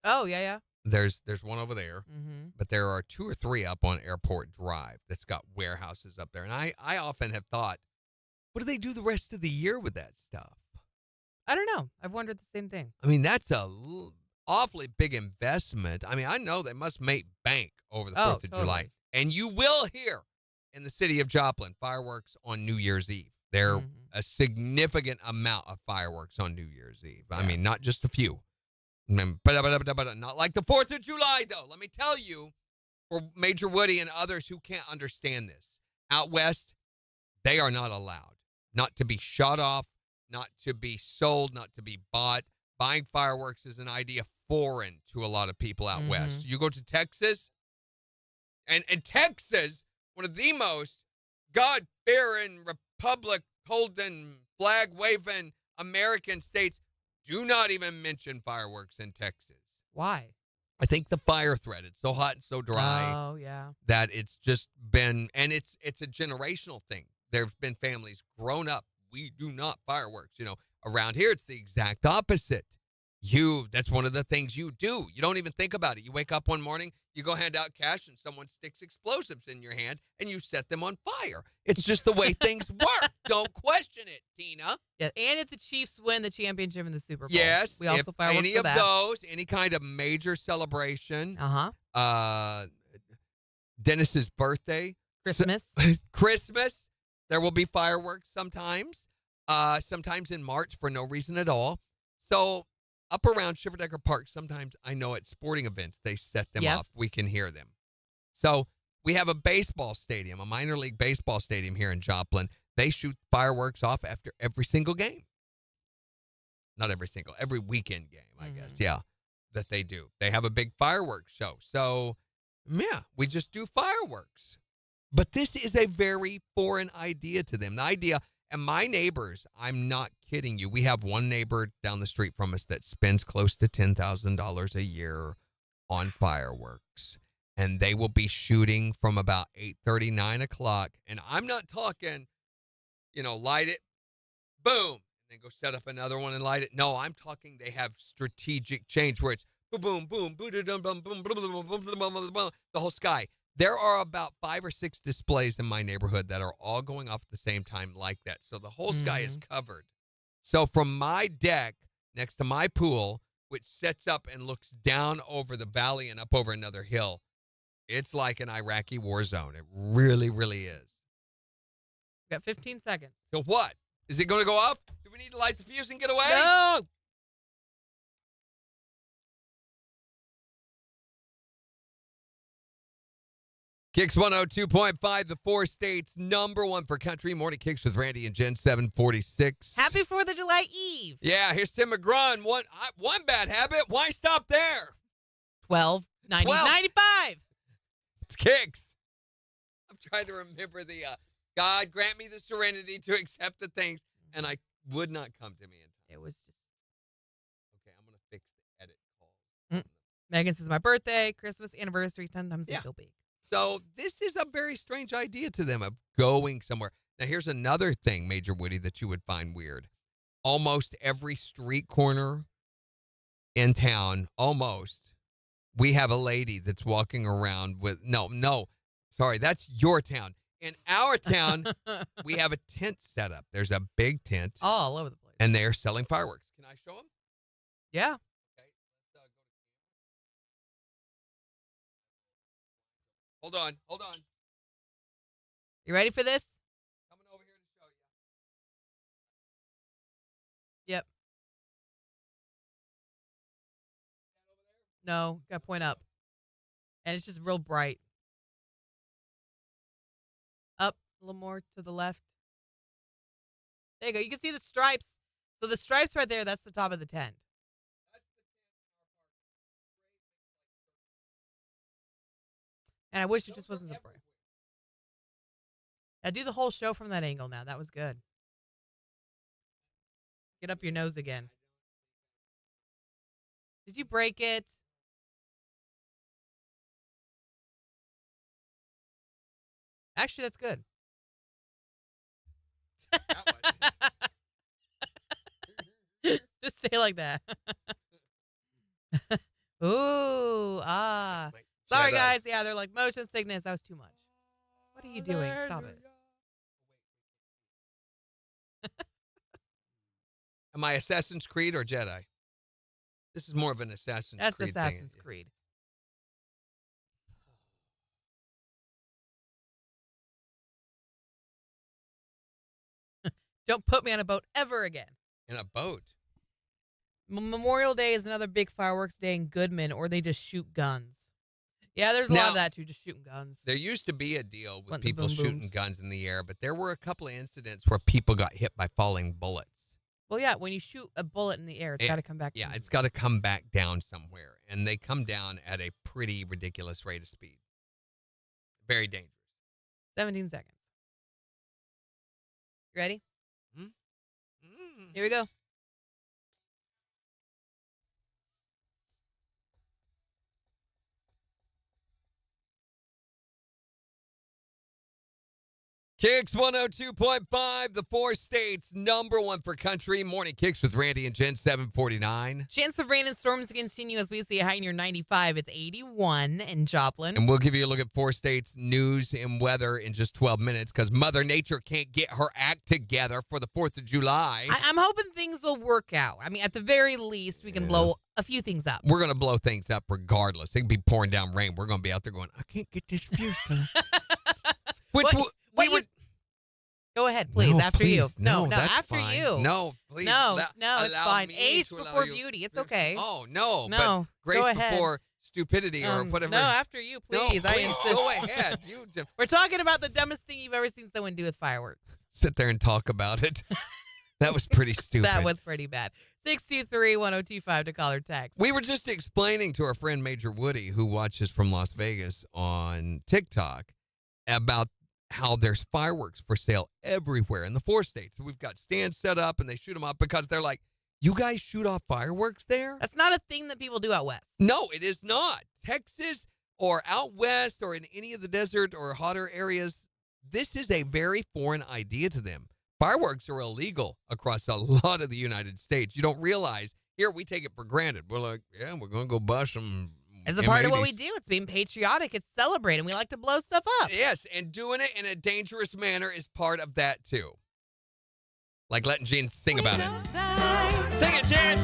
Oh, yeah. There's one over there, Mm-hmm. but there are 2 or 3 up on Airport Drive that's got warehouses up there. And I often have thought, what do they do the rest of the year with that stuff? I don't know. I've wondered the same thing. I mean, that's a awfully big investment. I mean, I know they must make bank over the 4th of July. And you will hear in the city of Joplin fireworks on New Year's Eve. There are a significant amount of fireworks on New Year's Eve. I mean, not just a few. But not like the 4th of July, though. Let me tell you, for Major Woody and others who can't understand this, out west, they are not allowed. Not to be shot off, not to be sold, not to be bought. Buying fireworks is an idea foreign to a lot of people out west. You go to Texas, and Texas, one of the most God-fearing, republic-holding, flag-waving American states, do not even mention fireworks in Texas. Why? I think the fire threat, it's so hot and so dry. Oh, yeah. That it's just been, and it's a generational thing. There have been families grown up. We do not fireworks. You know, around here, it's the exact opposite. That's one of the things you do. You don't even think about it. You wake up one morning, you go hand out cash, and someone sticks explosives in your hand, and you set them on fire. It's just the way things work. Don't question it, Tina. Yeah, and if the Chiefs win the championship in the Super Bowl. Yes. We also fireworks any for of that. those, any kind of major celebration. Uh-huh. Dennis's birthday. Christmas. Christmas. There will be fireworks sometimes. Sometimes in March for no reason at all. So up around Shiverdecker Park, sometimes I know at sporting events, they set them off. We can hear them. So we have a baseball stadium, a minor league baseball stadium here in Joplin. They shoot fireworks off after every single game. Not every weekend game, I guess. Yeah, that they do. They have a big fireworks show. So, yeah, we just do fireworks. But this is a very foreign idea to them. The idea, and my neighbors, I'm not kidding you. We have one neighbor down the street from us that spends close to $10,000 a year on fireworks. And they will be shooting from about 8:30, 9 o'clock. And I'm not talking, light it, boom, and then go set up another one and light it. No, I'm talking they have strategic change where it's boom, boom, boom, boom, boom, boom, boom, boom, boom, boom, the whole sky. There are about 5 or 6 displays in my neighborhood that are all going off at the same time like that. So the whole sky is covered. So from my deck next to my pool, which sets up and looks down over the valley and up over another hill, it's like an Iraqi war zone. It really, really is. Got 15 seconds. So what? Is it going to go off? Do we need to light the fuse and get away? No! KIX 102.5, the 4 states #1 for country. Morning KIX with Randy and Jen, 746. Happy 4th of July Eve. Yeah, here's Tim McGrun. One bad habit. Why stop there? 12, 90, 95. It's KIX. I'm trying to remember the God grant me the serenity to accept the things, and I would not come to me in time. It was just. Okay, I'm going to fix the edit call. Megan says my birthday, Christmas, anniversary, 10 times they go big. So this is a very strange idea to them of going somewhere. Now, here's another thing, Major Woody, that you would find weird. Almost every street corner in town, we have a lady that's walking around with, sorry, that's your town. In our town, we have a tent set up. There's a big tent. All over the place. And they're selling fireworks. Can I show them? Yeah. Okay. Hold on. You ready for this? Coming over here to show you. Yep. No, got to point up. And it's just real bright. Up a little more to the left. There you go. You can see the stripes. So the stripes right there, that's the top of the tent. And I wish it just wasn't a break. Now do the whole show from that angle now. That was good. Get up your nose again. Did you break it? Actually, that's good. Just stay like that. Ooh, ah. Sorry, guys. Yeah, they're like motion sickness. That was too much. What are you doing? Stop it. Am I Assassin's Creed or Jedi? This is more of an Assassin's That's Creed Assassin's thing. Creed. Don't put me on a boat ever again. In a boat? Memorial Day is another big fireworks day in Goodman, or they just shoot guns. Yeah, there's a lot of that, too, just shooting guns. There used to be a deal with Want the people boom shooting booms. guns in the air, but there were a couple of incidents where people got hit by falling bullets. Well, yeah, when you shoot a bullet in the air, it's got to come back. Yeah, it's got to come back down somewhere, and they come down at a pretty ridiculous rate of speed. Very dangerous. 17 seconds. You ready? Mm. Here we go. KIX 102.5, the 4 states, #1 for country. Morning KIX with Randy and Jen, 749. Chance of rain and storms to continue as we see a high near 95. It's 81 in Joplin. And we'll give you a look at 4 states' news and weather in just 12 minutes because Mother Nature can't get her act together for the 4th of July. I'm hoping things will work out. I mean, at the very least, we can blow a few things up. We're going to blow things up regardless. It can be pouring down rain. We're going to be out there going, I can't get this fuse to. Which we would. Go ahead, please. No, after please. you. No, that's after fine. you. No, please. No, it's allow fine. me Age to allow before you. beauty. It's okay. Oh, no. No, But grace go ahead. before stupidity or whatever. No, after you, please. No, I please, insist. go ahead. You just We're talking about the dumbest thing you've ever seen someone do with fireworks. sit there and talk about it. That was pretty stupid. That was pretty bad. 623-1025 to call or text. We were just explaining to our friend Major Woody, who watches from Las Vegas on TikTok, about how there's fireworks for sale everywhere in the 4 states. We've got stands set up, and they shoot them up because they're like, you guys shoot off fireworks there? That's not a thing that people do out west. No, it is not. Texas or out west or in any of the desert or hotter areas, this is a very foreign idea to them. Fireworks are illegal across a lot of the United States. You don't realize. Here, we take it for granted. We're like, yeah, we're going to go bust some It's a part of what M80s. we do. It's being patriotic. It's celebrating. We like to blow stuff up. Yes, and doing it in a dangerous manner is part of that, too. Like letting Gene sing about it. Sing it, Jen!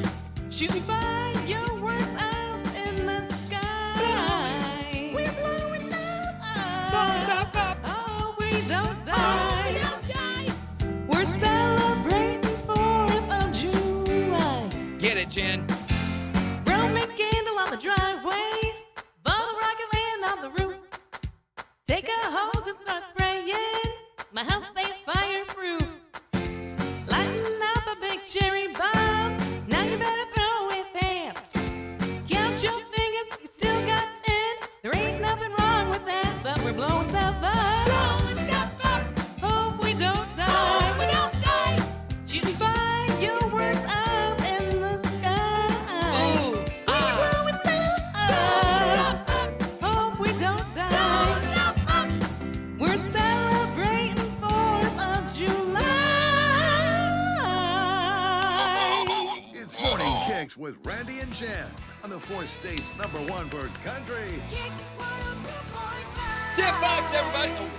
Shoot me by your words out in the sky. We're blowing up. Oh, we don't die. We're celebrating 4th of July. Get it, Jen. Roman candle on the driveway. Bottle rocket land on the roof. Take a hose and start spraying. My house ain't fireproof. Lighten up a big cherry bomb. Now you better throw it fast. Count your fingers, you still got 10. There ain't nothing wrong with that, but we're blowing stuff up. Blowing stuff up. Hope we don't die. Hope we don't die. Shoot me by your words out in the sky. Ooh, We're blowing stuff up. Hope we don't die. We're celebrating 4th of July. It's Morning Kicks with Randy and Jen on the 4 states #1 for country. KIX 102.5. Tip back, everybody. Oh,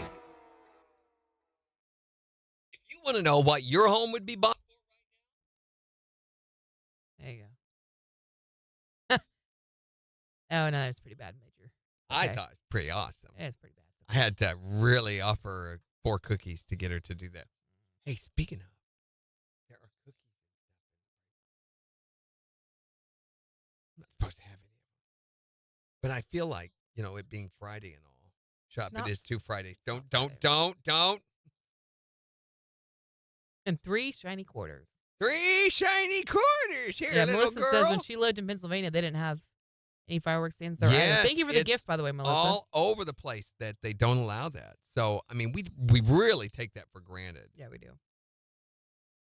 if you want to know what your home would be bought for There you go. Oh, no, that's pretty bad, Major. I Okay. thought it was pretty awesome. Yeah, it's pretty bad. I had to really offer 4 cookies to get her to do that. Hey, speaking of, there are cookies and stuff. I'm not supposed to have any of them. But I feel like, it being Friday and all. Shop not- it is 2 Fridays. not Don't. Friday. And 3 shiny quarters. 3 shiny quarters here, Yeah, little Melissa girl. says when she lived in Pennsylvania, they didn't have any fireworks stands there. Yes, Thank you for the it's gift, by the way, Melissa. all over the place that they don't allow that. So, I mean, we really take that for granted. Yeah, we do.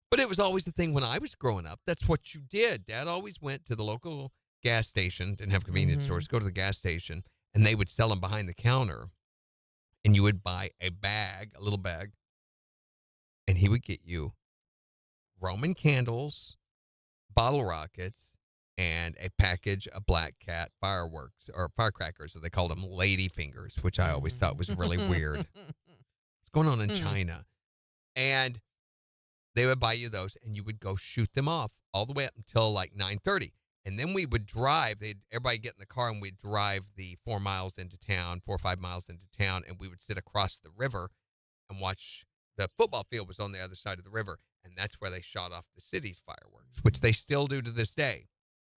But it was always the thing when I was growing up. That's what you did. Dad always went to the local gas station, didn't have convenience stores, go to the gas station, and they would sell them behind the counter. And you would buy a little bag, and he would get you Roman candles, bottle rockets, and a package of Black Cat fireworks or firecrackers, or they called them lady fingers, which I always thought was really weird. What's going on in China? And they would buy you those, and you would go shoot them off all the way up until like 9:30. And then we would drive. Everybody get in the car, and we'd drive the 4 miles into town, 4 or 5 miles into town, and we would sit across the river and watch. The football field was on the other side of the river, and that's where they shot off the city's fireworks, which they still do to this day.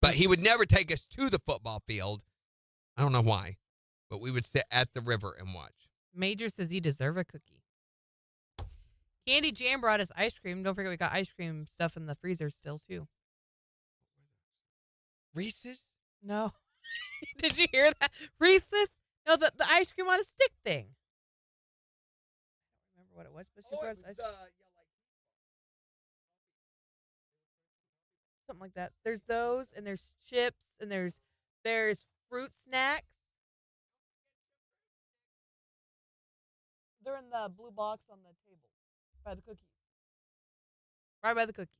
But he would never take us to the football field. I don't know why, but we would sit at the river and watch. Major says you deserve a cookie. Candy Jam brought us ice cream. Don't forget we got ice cream stuff in the freezer still, too. Reese's? No. Did you hear that? Reese's? No, the ice cream on a stick thing. I don't remember what it was, but she brought us ice cream. Something like that. There's those, and there's chips, and there's fruit snacks. They're in the blue box on the table by the cookies. Right by the cookies.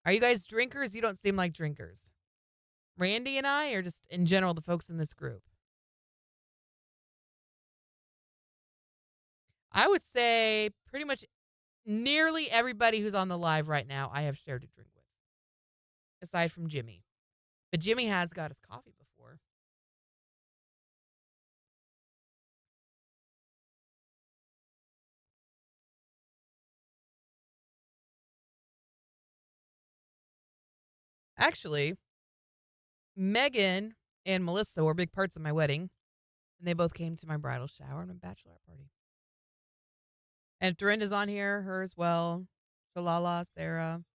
Are you guys drinkers? You don't seem like drinkers. Randy and I, or just in general, the folks in this group? I would say pretty much nearly everybody who's on the live right now, I have shared a drink with, aside from Jimmy. But Jimmy has got us coffee before. Actually, Megan and Melissa were big parts of my wedding, and they both came to my bridal shower and my bachelorette party. And Dorinda's on here, her as well. Shalala, Sarah.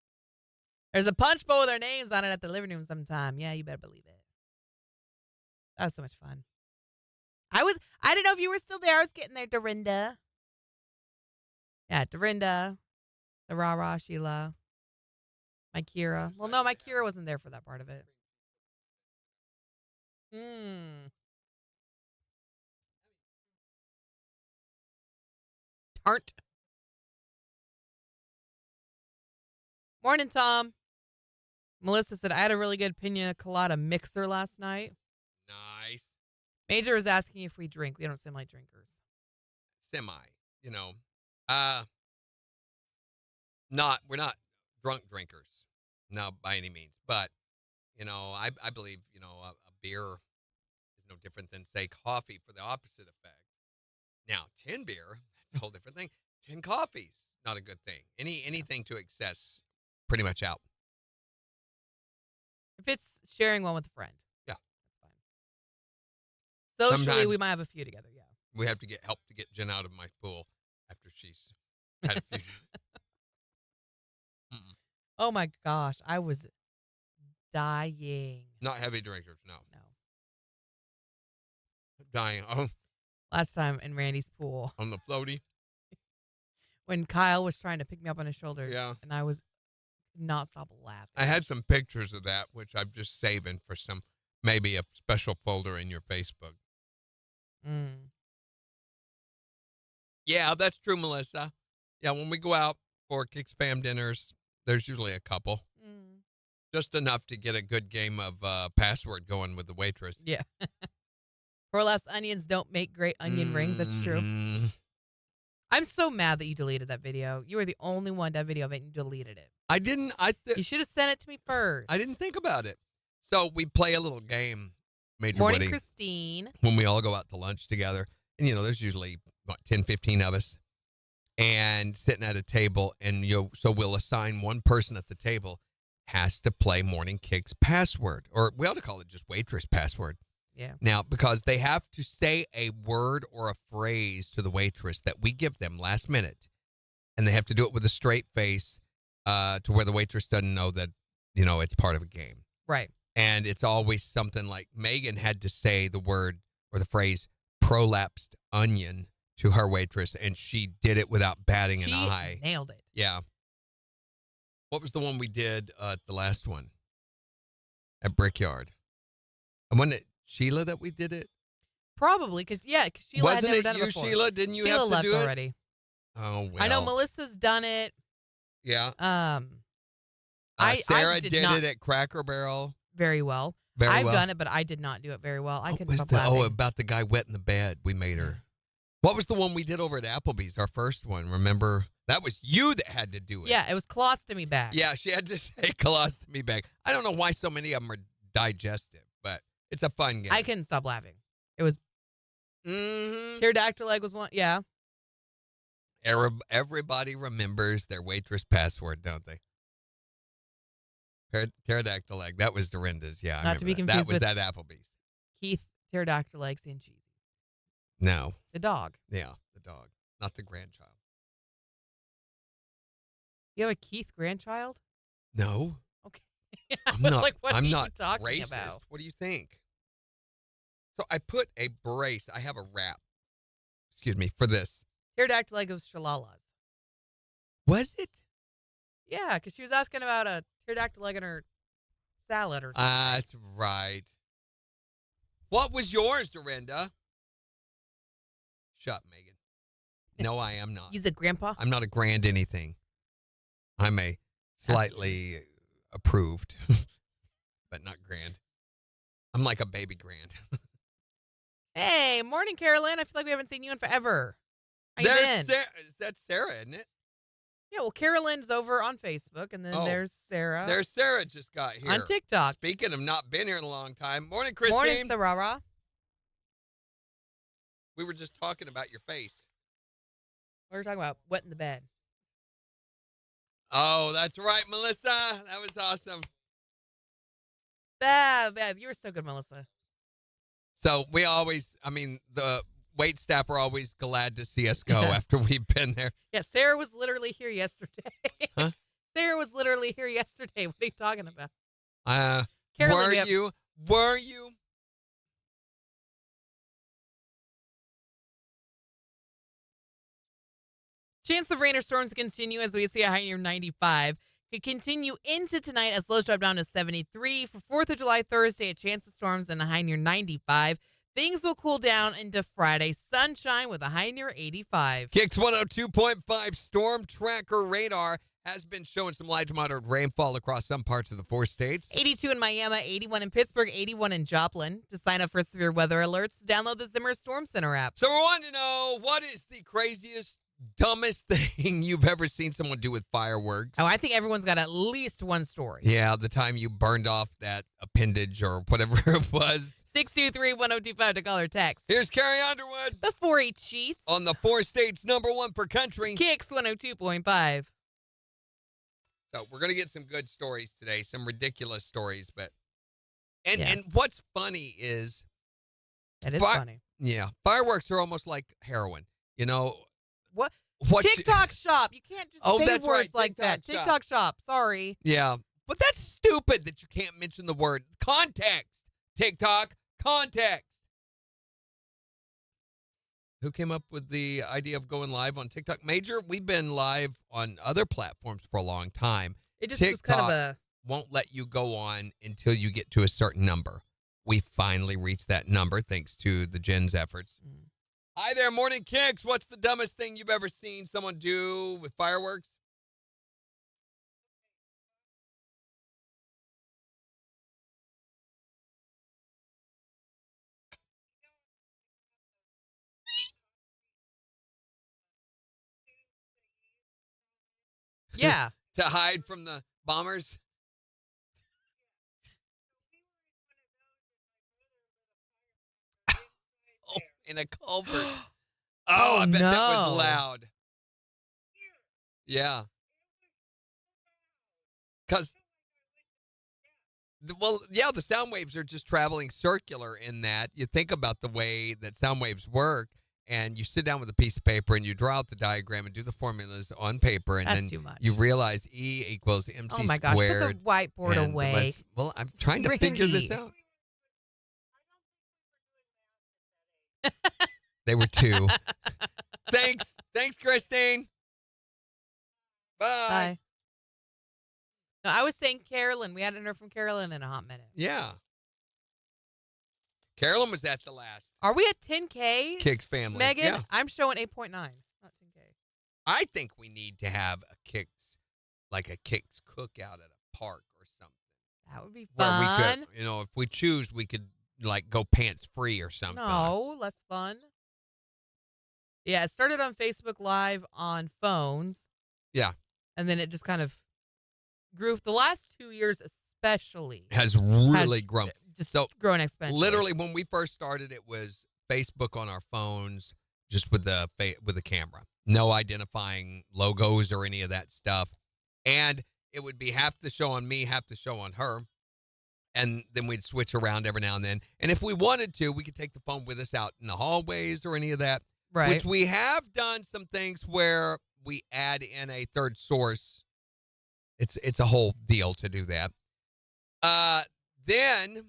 There's a punch bowl with their names on it at the living room sometime. Yeah, you better believe it. That was so much fun. I didn't know if you were still there. I was getting there, Dorinda. Yeah, Dorinda, the Rara, Sheila, my Kira. Well, no, my Kira wasn't there for that part of it. Tart. Morning, Tom. Melissa said, I had a really good pina colada mixer last night. Nice. Major was asking if we drink. We don't seem like drinkers. Semi, you know. We're not drunk drinkers. No, by any means. But, you know, I believe, you know, a beer is no different than, say, coffee for the opposite effect. Now, 10 beer, that's a whole different thing. 10 coffees, not a good thing. Anything to excess, pretty much out. If it's sharing one with a friend. Yeah. That's fine. Socially, Sometimes we might have a few together, yeah. we have to get help to get Jen out of my pool after she's had a few. Oh, my gosh. I was dying. Not heavy drinkers, no. No. Dying. Oh, Last time in Randy's pool on the floaty. when Kyle was trying to pick me up on his shoulders. Yeah. And I was not stop laughing. I had some pictures of that, which I'm just saving for maybe a special folder in your Facebook. Yeah, that's true, Melissa. Yeah, when we go out for KIX fam dinners, there's usually a couple. Just enough to get a good game of password going with the waitress. Yeah. Prolapse onions don't make great onion rings. That's true. I'm so mad that you deleted that video. You were the only one to have video of it, and you deleted it. I didn't. You should have sent it to me first. I didn't think about it. So we play a little game, Major Morning, Woody, Christine. when we all go out to lunch together. And, you know, there's usually, 10, 15 of us. And sitting at a table. And so we'll assign one person at the table has to play Morning KIX password. Or we ought to call it just waitress password. Yeah. Now, because they have to say a word or a phrase to the waitress that we give them last minute. And they have to do it with a straight face. to where the waitress doesn't know that, it's part of a game. Right. And it's always something like Megan had to say the word or the phrase prolapsed onion to her waitress, and she did it without batting an eye. Nailed it. Yeah. What was the one we did at the last one? At Brickyard. And wasn't it Sheila that we did it? Probably, because Sheila Wasn't had never it done you, it before. Sheila? Didn't you Sheila have to left do it? already. Oh, well. I know Melissa's done it. Yeah. I Sarah did did not it at Cracker Barrel. very well. I've done it, but I did not do it very well. I couldn't stop laughing. about the guy wet in the bed. We made her. What was the one we did over at Applebee's, our first one? Remember? That was you that had to do it. Yeah, it was colostomy bag. Yeah, she had to say colostomy bag. I don't know why so many of them are digestive, but it's a fun game. I couldn't stop laughing. It was pterodactyl egg was one. Yeah. Everybody remembers their waitress password, don't they? Pterodactyl egg. That was Dorinda's. Yeah, Not to be that. confused That was with at Applebee's. Keith pterodactyl eggs and cheesy. No. The dog. Yeah, the dog, not the grandchild. You have a Keith grandchild? No. Okay. I I'm was not. like, what I'm are you not talking racist. about? What do you think? So I put a brace. I have a wrap. Excuse me for this. Pterodactyl egg was Shalala's. Was it? Yeah, because she was asking about a pterodactyl egg in her salad or something. That's right. What was yours, Dorinda? Shut, Megan. No, I am not. He's a grandpa? I'm not a grand anything. I'm a slightly approved, but not grand. I'm like a baby grand. Hey, morning, Carolyn. I feel like we haven't seen you in forever. How you been? That's Sarah, isn't it? Yeah, well, Carolyn's over on Facebook, and then Oh, there's Sarah. There's Sarah just got here. on TikTok. Speaking of not been here in a long time. Morning, Christine. Morning, Sarah. We were just talking about your face. We were talking about wet in the bed. Oh, that's right, Melissa. That was awesome. You were so good, Melissa. So we always, the wait staff are always glad to see us go Yeah. after we've been there. Yeah, Sarah was literally here yesterday. Huh? Sarah was literally here yesterday. What are you talking about? Were Carolyn, we have- you? Were you? Chance of rain or storms continue as we see a high near 95. Could continue into tonight as lows drop down to 73. For 4th of July, Thursday, a chance of storms and a high near 95. Things will cool down into Friday. Sunshine with a high near 85. KIX 102.5 storm tracker radar has been showing some light to moderate rainfall across some parts of the 4 states. 82 in Miami, 81 in Pittsburgh, 81 in Joplin. To sign up for severe weather alerts, download the Zimmer Storm Center app. So we want to know, what is the craziest, dumbest thing you've ever seen someone do with fireworks? Oh, I think everyone's got at least one story. Yeah, the time you burned off that appendage or whatever it was. 623-1025 to call or text. Here's Carrie Underwood The 4-H Sheets. on the 4 states #1 per country. KIX 102.5. So we're going to get some good stories today, some ridiculous stories. And Yeah. what's funny is, That is funny. yeah, fireworks are almost like heroin. You know, What? what you- TikTok shop. You can't just say that's words right, like that. TikTok TikTok shop. Sorry. Yeah, but that's stupid that you can't mention the word context. TikTok, context. Who came up with the idea of going live on TikTok? Major, we've been live on other platforms for a long time. It just was kind of a... Won't let you go on until you get to a certain number. We finally reached that number thanks to the Jen's efforts. Hi there, Morning KIX. What's the dumbest thing you've ever seen someone do with fireworks? Yeah. To hide from the bombers? Oh, in a culvert. Oh, I bet that no. was loud. Yeah. Because, well, yeah, the sound waves are just traveling circular in that. You think about the way that sound waves work, and you sit down with a piece of paper and you draw out the diagram and do the formulas on paper, and That's then too much. you realize E equals MC Oh my gosh, put squared. the whiteboard and away. well, I'm trying to figure this Randy. out. They were 2. Thanks, Christine. Bye. Bye. No, I was saying Carolyn. We hadn't heard from Carolyn in a hot minute. Yeah. Carolyn was at the last Are we at 10K? KIX family. Megan, Yeah. I'm showing 8.9, not 10K. I think we need to have a KIX, like a KIX cookout at a park or something. That would be Where fun. we could, if we choose, we could like go pants free or something. No, less fun. Yeah, it started on Facebook Live on phones. Yeah. And then it just kind of grew. The last 2 years especially. Has really grown. Just So, growing exponentially. Literally, when we first started, it was Facebook on our phones, just with the camera, no identifying logos or any of that stuff, and it would be half the show on me, half the show on her, and then we'd switch around every now and then. And if we wanted to, we could take the phone with us out in the hallways or any of that. Right. Which we have done some things where we add in a third source. It's a whole deal to do that. Then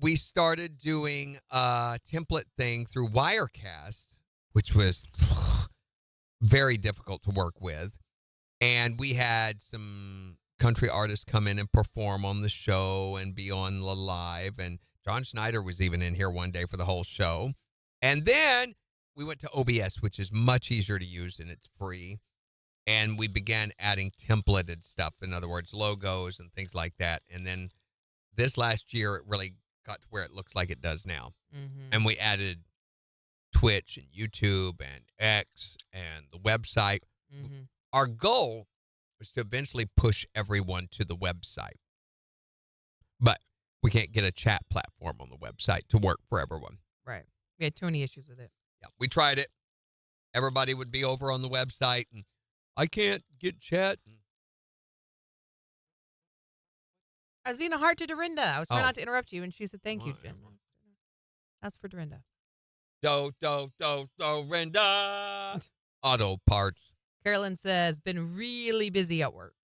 we started doing a template thing through Wirecast, which was very difficult to work with. And we had some country artists come in and perform on the show and be on the live. And John Schneider was even in here one day for the whole show. And then we went to OBS, which is much easier to use and it's free. And we began adding templated stuff. In other words, logos and things like that. And then this last year, it really got to where it looks like it does now. Mm-hmm. And we added Twitch and YouTube and X and the website. Mm-hmm. Our goal was to eventually push everyone to the website. But we can't get a chat platform on the website to work for everyone. Right. We had too many issues with it. Yeah, we tried it. Everybody would be over on the website, and I can't get chat. Azina Hart to Dorinda. I was trying Oh. not to interrupt you, and she said, thank you, Well, Jen. That's for Dorinda. Dorinda. Auto parts. Carolyn says, been really busy at work.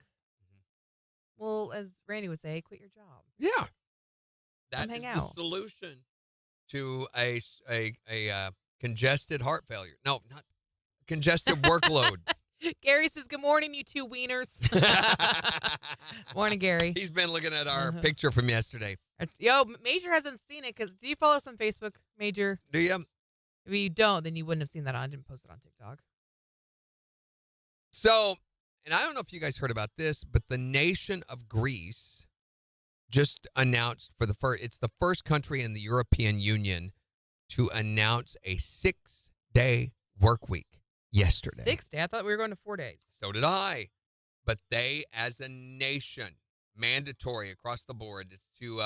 Well, as Randy would say, quit your job. Yeah. That hang is out. the solution to a congested heart failure. No, not congested workload. Gary says, good morning, you two wieners. Morning, Gary. He's been looking at our picture from yesterday. Yo, Major hasn't seen it because do you follow us on Facebook, Major? Do you? If you don't, then you wouldn't have seen that. I didn't post it on TikTok. So, and I don't know if you guys heard about this, but the nation of Greece just announced it's the first country in the European Union to announce a 6-day work week yesterday. 6 days? I thought we were going to 4 days. So did I. But they, as a nation, mandatory across the board, it's to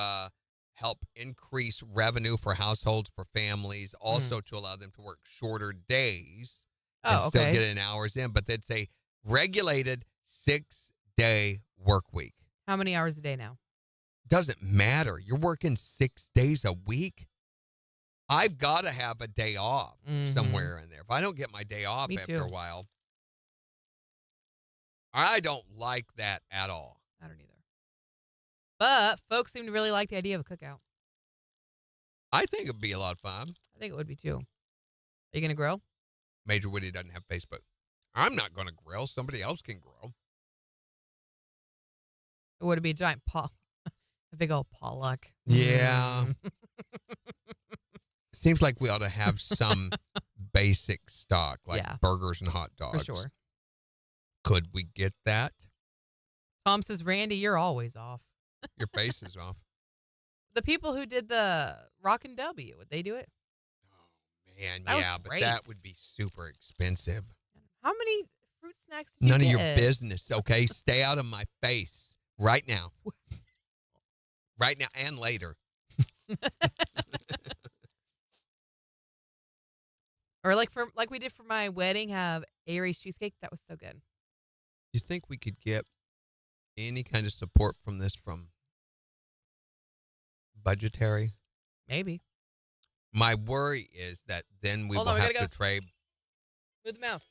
help increase revenue for households, for families, also to allow them to work shorter days and still get in hours in. But it's a regulated 6-day work week. How many hours a day now? Doesn't matter. You're working 6 days a week. I've got to have a day off somewhere in there. If I don't get my day off after a while, I don't like that at all. I don't either. But folks seem to really like the idea of a cookout. I think it'd be a lot of fun. I think it would be too. Are you going to grill? Major Woody doesn't have Facebook. I'm not going to grill. Somebody else can grill. Or would it be a giant a big old potluck? Yeah. Seems like we ought to have some basic stock, like burgers and hot dogs. For sure. Could we get that? Tom says, Randy, you're always off. Your face is off. The people who did the Rockin' W, would they do it? Oh, man, That was yeah, but great. that would be super expensive. How many fruit snacks did you None of get? your business, okay? Stay out of my face right now. Right now and later. Or like we did for my wedding, have Aries cheesecake. That was so good. You think we could get any kind of support from this from budgetary? Maybe. My worry is that then we Hold will on, we have gotta to go. trade. Move the mouse.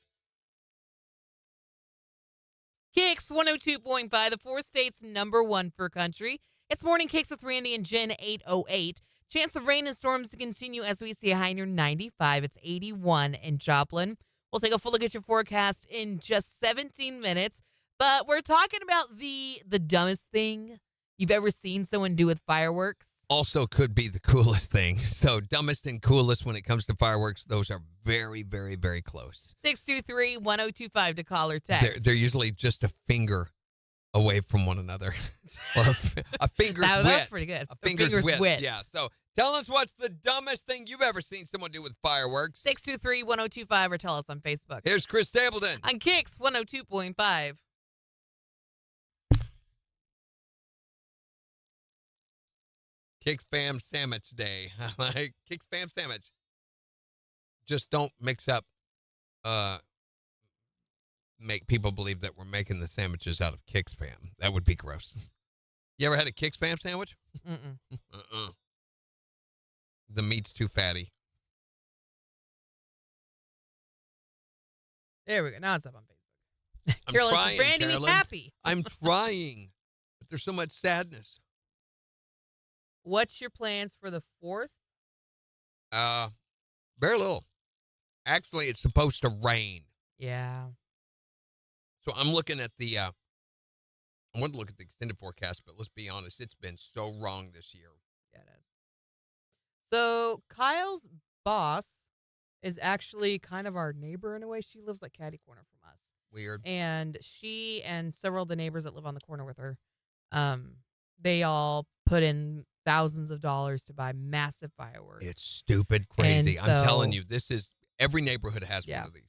KIX 102.5, the 4 states #1 for country. It's Morning KIX with Randy and Jen, 8:08. Chance of rain and storms to continue as we see a high near 95. It's 81 in Joplin. We'll take a full look at your forecast in just 17 minutes. But we're talking about the dumbest thing you've ever seen someone do with fireworks. Also could be the coolest thing. So dumbest and coolest when it comes to fireworks, those are very, very, very close. 623-1025 to call or text. They're usually just a finger away from one another. Or a finger's width. That's pretty good. A finger's width. Yeah. So tell us what's the dumbest thing you've ever seen someone do with fireworks. 623-1025 or tell us on Facebook. Here's Chris Stapleton. On KIX 102.5. Kick Spam Sandwich Day. I like Kick Spam Sandwich. Just don't mix up, make people believe that we're making the sandwiches out of Kick Spam. That would be gross. You ever had a Kick Spam sandwich? Mm-mm. The meat's too fatty. There we go. Now it's up on Facebook. I'm Carolyn trying, says, Brandy, Carolyn. be happy. I'm trying, but there's so much sadness. What's your plans for the 4th? Very little. Actually, it's supposed to rain. Yeah. So I'm looking at the, I want to look at the extended forecast, but let's be honest, it's been so wrong this year. Yeah, it is. So Kyle's boss is actually kind of our neighbor in a way. She lives like catty corner from us. Weird. And she and several of the neighbors that live on the corner with her, they all put in thousands of dollars to buy massive fireworks. It's stupid crazy. And I'm telling so- you, this is, every neighborhood has Yeah. one of these.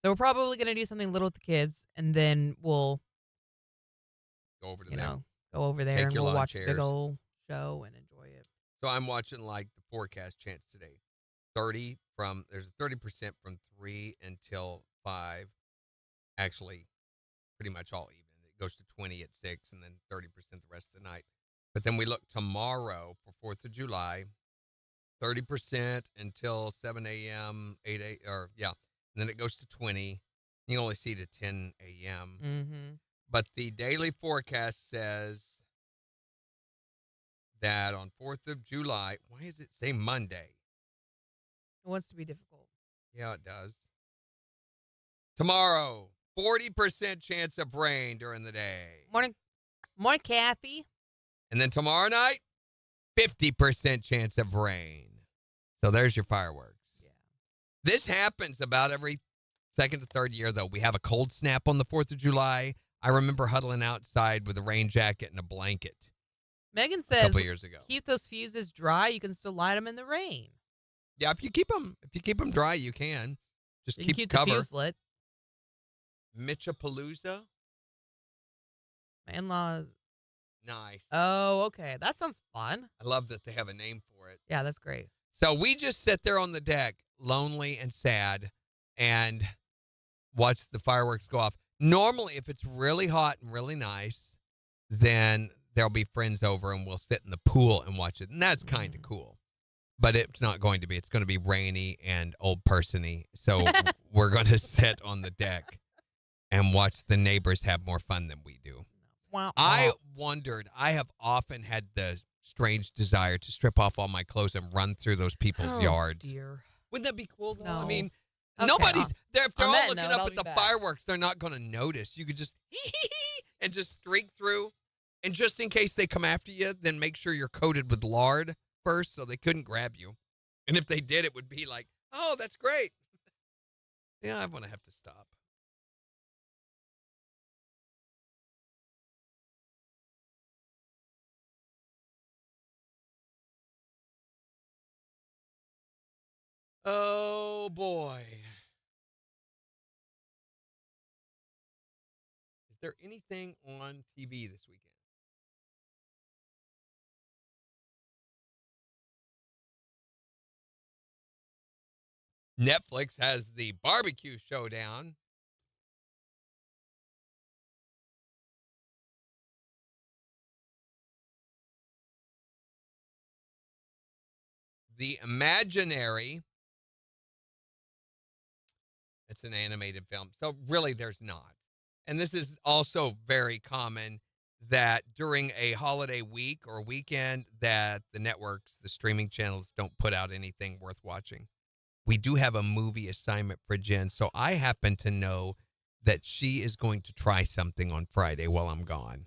So we're probably going to do something little with the kids, and then we'll, Go over to you them. know, go over there Take and your we'll lawn watch the big chairs. old show and enjoy it. So I'm watching like the forecast chance today. There's a 30% from 3 until 5. Actually, pretty much all even. It goes to 20 at 6 and then 30% the rest of the night. But then we look tomorrow for 4th of July, 30% until 7 a.m., 8 a.m., or yeah. And then it goes to 20. You only see to 10 a.m. Mm-hmm. But the daily forecast says that on 4th of July, why does it say Monday? It wants to be difficult. Yeah, it does. Tomorrow, 40% chance of rain during the day. Morning, Kathy. And then tomorrow night, 50% chance of rain. So there's your fireworks. Yeah. This happens about every second to third year, though. We have a cold snap on the 4th of July. I remember huddling outside with a rain jacket and a blanket Megan a says, couple of years ago. keep those fuses dry. You can still light them in the rain. Yeah, if you keep them dry, you can. Just You can keep keep the cover. fuse lit. Mitchapalooza? My in-laws. Nice. Oh, okay. That sounds fun. I love that they have a name for it. Yeah, that's great. So we just sit there on the deck, lonely and sad, and watch the fireworks go off. Normally, if it's really hot and really nice, then there'll be friends over and we'll sit in the pool and watch it. And that's kind of cool. But it's not going to be. It's going to be rainy and old person-y. So we're going to sit on the deck and watch the neighbors have more fun than we do. Wow. I have often had the strange desire to strip off all my clothes and run through those people's yards. Dear. Wouldn't that be cool, though? I No. mean, Okay, nobody's there. If they're on all that looking note, up I'll at be the back. fireworks, they're not going to notice. You could just and just streak through. And just in case they come after you, then make sure you're coated with lard first so they couldn't grab you. And if they did, it would be like, oh, that's great. Yeah, I'm going to have to stop. Oh, boy. Is there anything on TV this weekend? Netflix has the Barbecue Showdown. The Imaginary. It's an animated film. So really there's not. And this is also very common that during a holiday week or weekend that the networks, the streaming channels don't put out anything worth watching. We do have a movie assignment for Jen. So I happen to know that she is going to try something on Friday while I'm gone.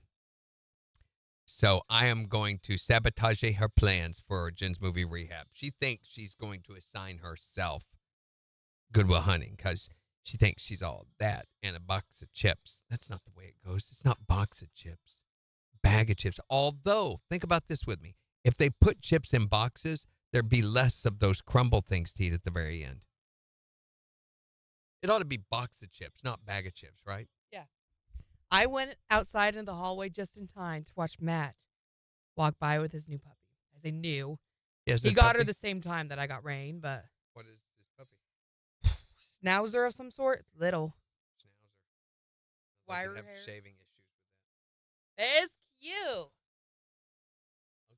So I am going to sabotage her plans for Jen's movie rehab. She thinks she's going to assign herself Goodwill Hunting because she thinks she's all that and a box of chips. That's not the way it goes. It's not box of chips, bag of chips. Although, think about this with me. If they put chips in boxes, there'd be less of those crumble things to eat at the very end. It ought to be box of chips, not bag of chips, right? Yeah. I went outside in the hallway just in time to watch Matt walk by with his new puppy. As I knew. He got her the same time that I got Rain, but. What is this puppy? Schnauzer of some sort. Little. Schnauzer. Wire have hair. shaving issues with that. It's cute.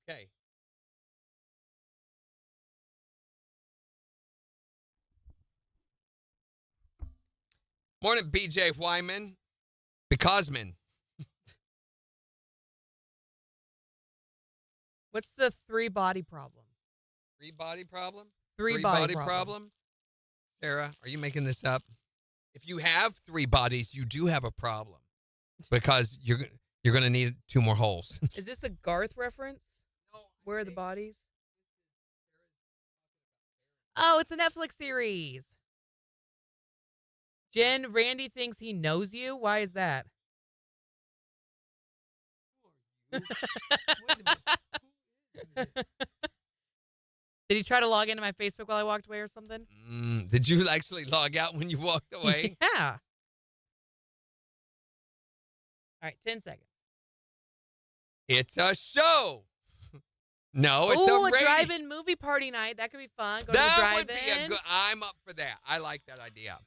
Okay. Morning, BJ Wyman. Becauseman. What's the 3-body problem? 3-body problem? 3-body problem? Sarah, are you making this up? If you have 3 bodies, you do have a problem because you're going to need 2 more holes. Is this a Garth reference? No. Where are the bodies? Oh, it's a Netflix series. Jen, Randy thinks he knows you. Why is that? Who are you? Wait a minute. Did he try to log into my Facebook while I walked away or something? Did you actually log out when you walked away? Yeah. All right, 10 seconds. It's a show. No, it's a a drive-in movie party night. That could be fun. Go that to the would be a drive-in. good. I'm up for that. I like that idea.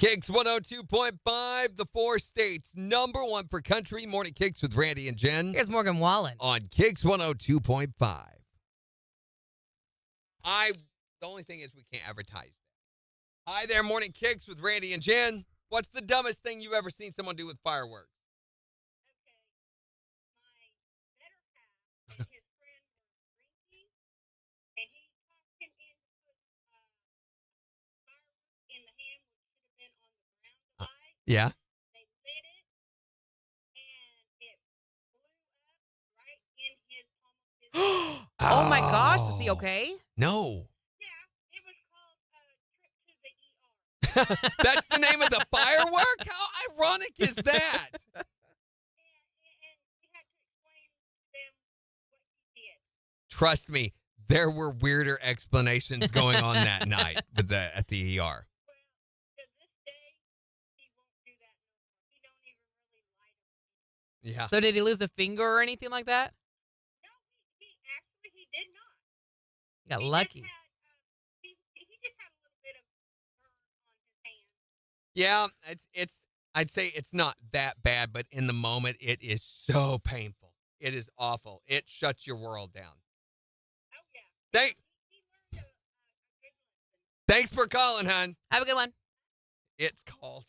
KIX 102.5, the 4 states, #1 for country. Morning KIX with Randy and Jen. Here's Morgan Wallen. On KIX 102.5. The only thing is we can't advertise that. Hi there, Morning KIX with Randy and Jen. What's the dumbest thing you've ever seen someone do with fireworks? Okay, my better half and his friend were drinking, and he talked him into put fireworks in the hand, which should have been on the ground to light. Yeah. They lit it, and it blew up right in his palm of his hand. Oh, my gosh. Was he okay? No. Yeah, it was called Trip to the ER. That's the name of the firework? How ironic is that? And he had to explain to them what he did. Trust me, there were weirder explanations going on that night at the ER. Well, to this day, he won't do that no more. He don't even really light them. Yeah. So did he lose a finger or anything like that? No, he did not. He got He lucky. Just had, he just had a little bit of burn on his hand. Yeah, it's I'd say it's not that bad, but in the moment it is so painful. It is awful. It shuts your world down. Oh yeah. He learned a good lesson. Thanks for calling, hon. Have a good one. It's called.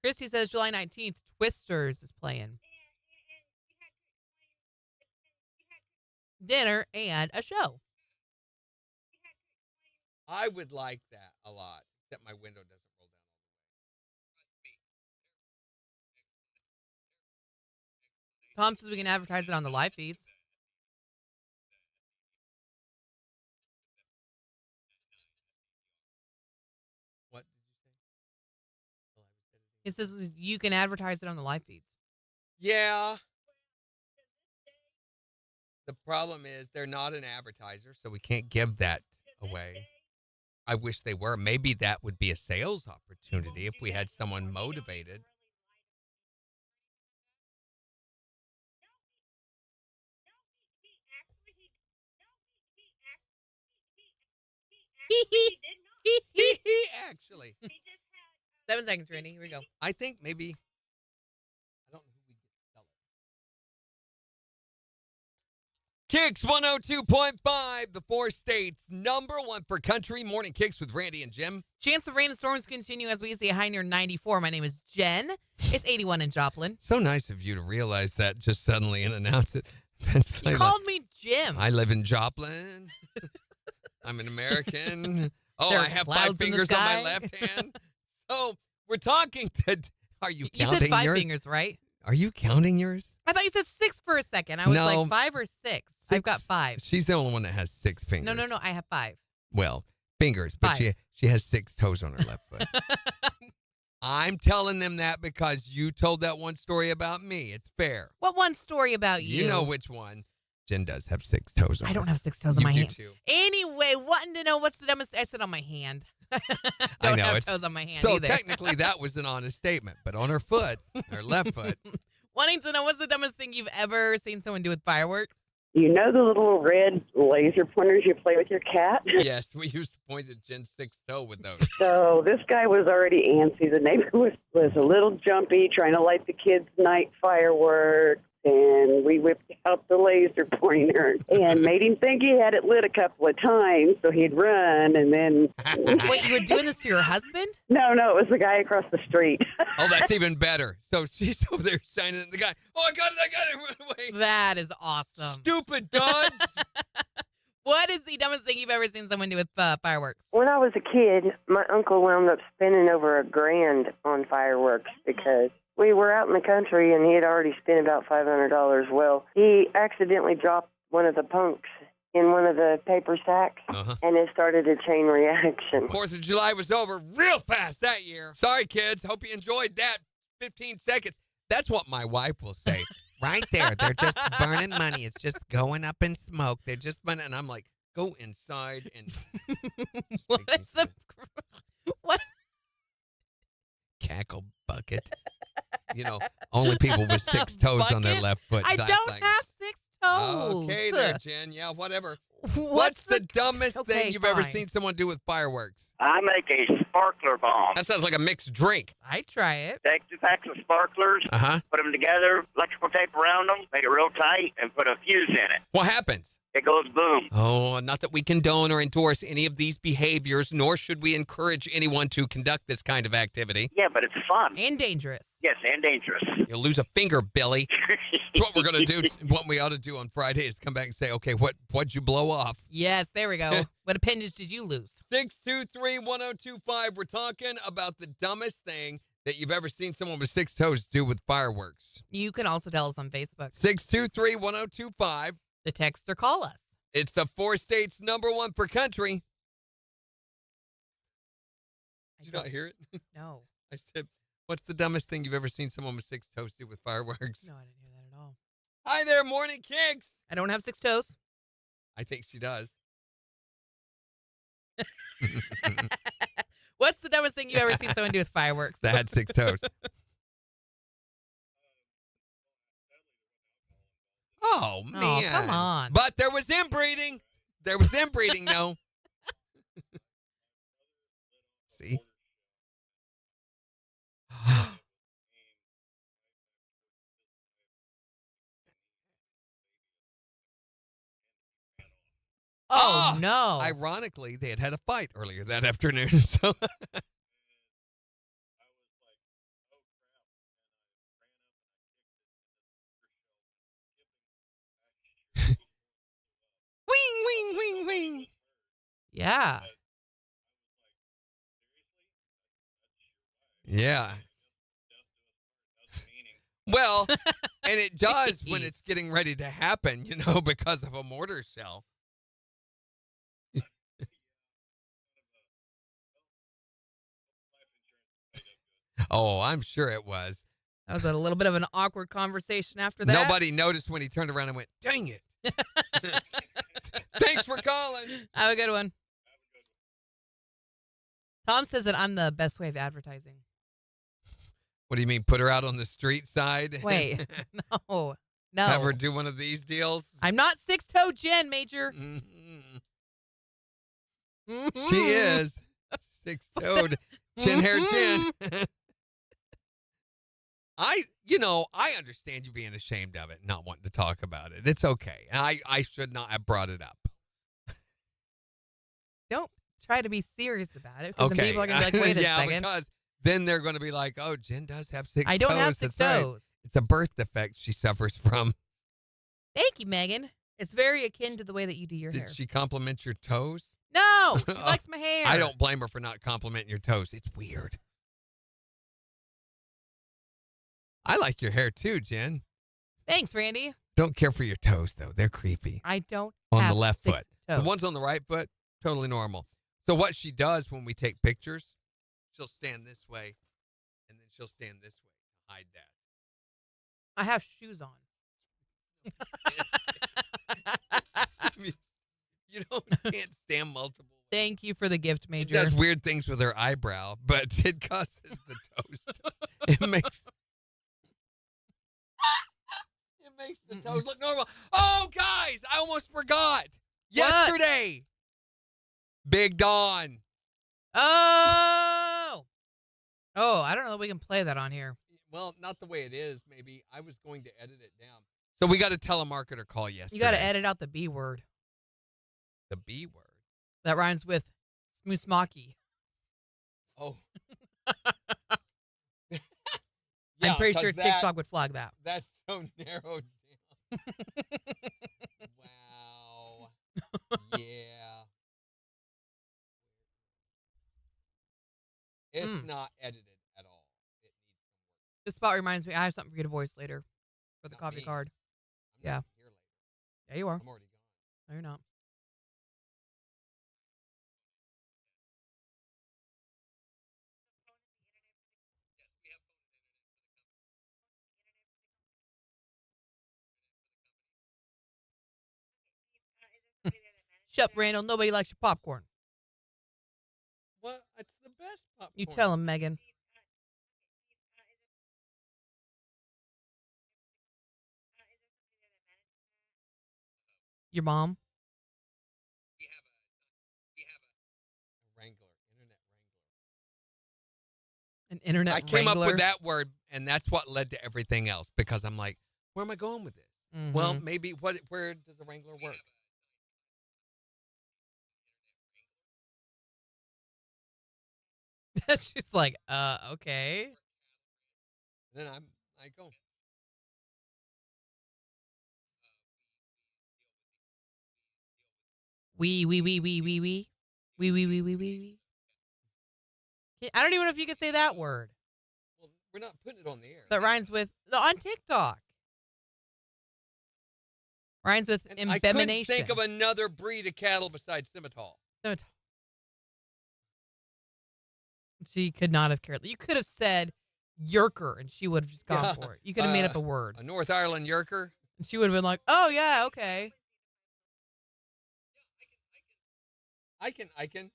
Christy says July 19th, Twisters is playing. And you had to explain. Dinner and a show. I would like that a lot, except my window doesn't roll down all Tom says we can advertise it on the live feeds. the way. What did you say? It says you can advertise it on the live feeds. Yeah. The problem is they're not an advertiser, so we can't give that away. I wish they were. Maybe that would be a sales opportunity if we had someone motivated. He did not. Actually, He just had. 7 seconds, Randy. Here we go. I think maybe. I don't know who we get to sell KIX 102.5, the 4 states, number 1 for country. Morning KIX with Randy and Jim. Chance of rain and storms continue as we see a high near 94. My name is Jen. It's 81 in Joplin. So nice of you to realize that just suddenly and announce it. It's You like, called me Jim. I live in Joplin. I'm an American. Oh, There are I have 5 clouds in the fingers on my sky. left hand. So we're talking to. Are you You counting said 5 yours? fingers, right? Are you counting yours? I thought you said 6 for a second. I was No. like 5 or 6. I've got 5. She's the only one that has 6 fingers. No. I have 5. Well, fingers, but 5. she has 6 toes on her left foot. I'm telling them that because you told that one story about me. It's fair. What one story about you? You know which one. Jen does have 6 toes on I her don't have 6 toes on You my do hand. too. Anyway, wanting to know what's the dumbest. I said on my hand. I don't know, have it's- toes on my hand So either. technically that was an honest statement, but on her foot, her left foot. Wanting to know what's the dumbest thing you've ever seen someone do with fireworks? You know the little red laser pointers you play with your cat? Yes, we used to point at Jen's 6th toe with those. So this guy was already antsy. The neighbor was a little jumpy, trying to light the kids' night fireworks. And we whipped out the laser pointer and made him think he had it lit a couple of times, so he'd run. And then, Wait, you were doing this to your husband? no, it was the guy across the street. Oh, that's even better. So she's over there shining at the guy. Oh, I got it, run away. That is awesome. Stupid dodge. What is the dumbest thing you've ever seen someone do with fireworks? When I was a kid, my uncle wound up spending over $1,000 on fireworks because we were out in the country and he had already spent about $500. Well, he accidentally dropped one of the punks in one of the paper sacks, and it started a chain reaction. 4th of July was over real fast that year. Sorry, kids. Hope you enjoyed that 15 seconds. That's what my wife will say. Right there. They're just burning money. It's just going up in smoke. They're just burning. And I'm like, go inside and... What is the... What? Cackle bucket. You know, only people with 6 toes on their Bucket? left foot. I That's don't like- have 6 toes. Okay there, Jen. Yeah, whatever. What's the dumbest Okay, thing you've ever fine. seen someone do with fireworks? I make a sparkler bomb. That sounds like a mixed drink. I try it. Take 2 packs of sparklers, Uh-huh. put them together, electrical tape around them, make it real tight, and put a fuse in it. What happens? It goes boom. Oh, not that we condone or endorse any of these behaviors, nor should we encourage anyone to conduct this kind of activity. Yeah, but it's fun. And dangerous. Yes, and dangerous. You'll lose a finger, Billy. That's what we're going to do. What we ought to do on Friday is come back and say, okay, what'd you blow off? Yes, there we go. What appendage did you lose? 623-1025. We're talking about the dumbest thing that you've ever seen someone with 6 toes do with fireworks. You can also tell us on Facebook. 623-1025. The text or call us. It's the 4 states number 1 for country. Did you not hear it? No. I said, what's the dumbest thing you've ever seen someone with 6 toes do with fireworks? No, I didn't hear that at all. Hi there, Morning KIX. I don't have 6 toes. I think she does. What's the dumbest thing you've ever seen someone do with fireworks? That had 6 toes. Oh, man. Oh, come on. But there was inbreeding. There was inbreeding, though. See? Oh, no. Ironically, they had a fight earlier that afternoon. So wing, wing, wing, wing. Yeah. Yeah. Well, and it does when Jeez. it's getting ready to happen, you know, because of a mortar shell. Oh, I'm sure it was. That was a little bit of an awkward conversation after that. Nobody noticed when he turned around and went, dang it. Thanks for calling. Have a good one. Tom says that I'm the best way of advertising. What do you mean, put her out on the street side? Wait. No. No. Have her do one of these deals? I'm not 6-toe Jen, Major. Mhm. Mhm. She is. 6-toed. Chin hair chin. I understand you being ashamed of it, not wanting to talk about it. It's okay. I should not have brought it up. Don't try to be serious about it because Okay. then people are going to be like, wait a yeah, second. because then they're going to be like, oh, Jen does have 6 toes. I don't have 6 That's right. toes. It's a birth defect she suffers from. Thank you, Megan. It's very akin to the way that you do your hair. Did she compliment your toes? No, she likes my hair. I don't blame her for not complimenting your toes. It's weird. I like your hair too, Jen. Thanks, Randy. Don't care for your toes, though. They're creepy. I don't On have the left 6 foot. toes. The ones on the right foot, totally normal. So what she does when we take pictures, she'll stand this way, and then she'll stand this way to hide that. I have shoes on. I mean, can't stand multiple. Thank you for the gift, It Major. does weird things with her eyebrow, but it causes the toes. It makes the toes look normal. Oh, guys, I almost forgot. Yesterday, Big Dawn. Oh, I don't know if we can play that on here. Well, not the way it is, maybe. I was going to edit it down. So we got a telemarketer call yesterday. You got to edit out the B word. The B word? That rhymes with smoosmaki. Oh. I'm pretty sure 'cause TikTok would flag that. That's so narrowed down. Wow. Yeah. It's not edited at all. It needs some work. This spot reminds me, I have something for you to voice later for the Not coffee me. card. I'm Yeah. not here later. Yeah, you are. I'm already gone. No, you're not. Shut up, Randall. Nobody likes your popcorn. What? It's the best popcorn. You tell him, Megan. Your mom? We have a Wrangler, internet Wrangler. An internet I came wrangler? up with that word, and that's what led to everything else, because I'm like, where am I going with this? Well, maybe, where does a Wrangler work? She's like, okay. Then I go. We. I don't even know if you could say that word. Well, we're not putting it on the air. That rhymes with, on TikTok. Rhymes with And I couldn't embemination. think of another breed of cattle besides Simmental. She could not have cared. You could have said Yerker, and she would have just gone for it. You could have made up a word. A North Ireland Yerker. And she would have been like, oh, yeah, okay. I can. Icon.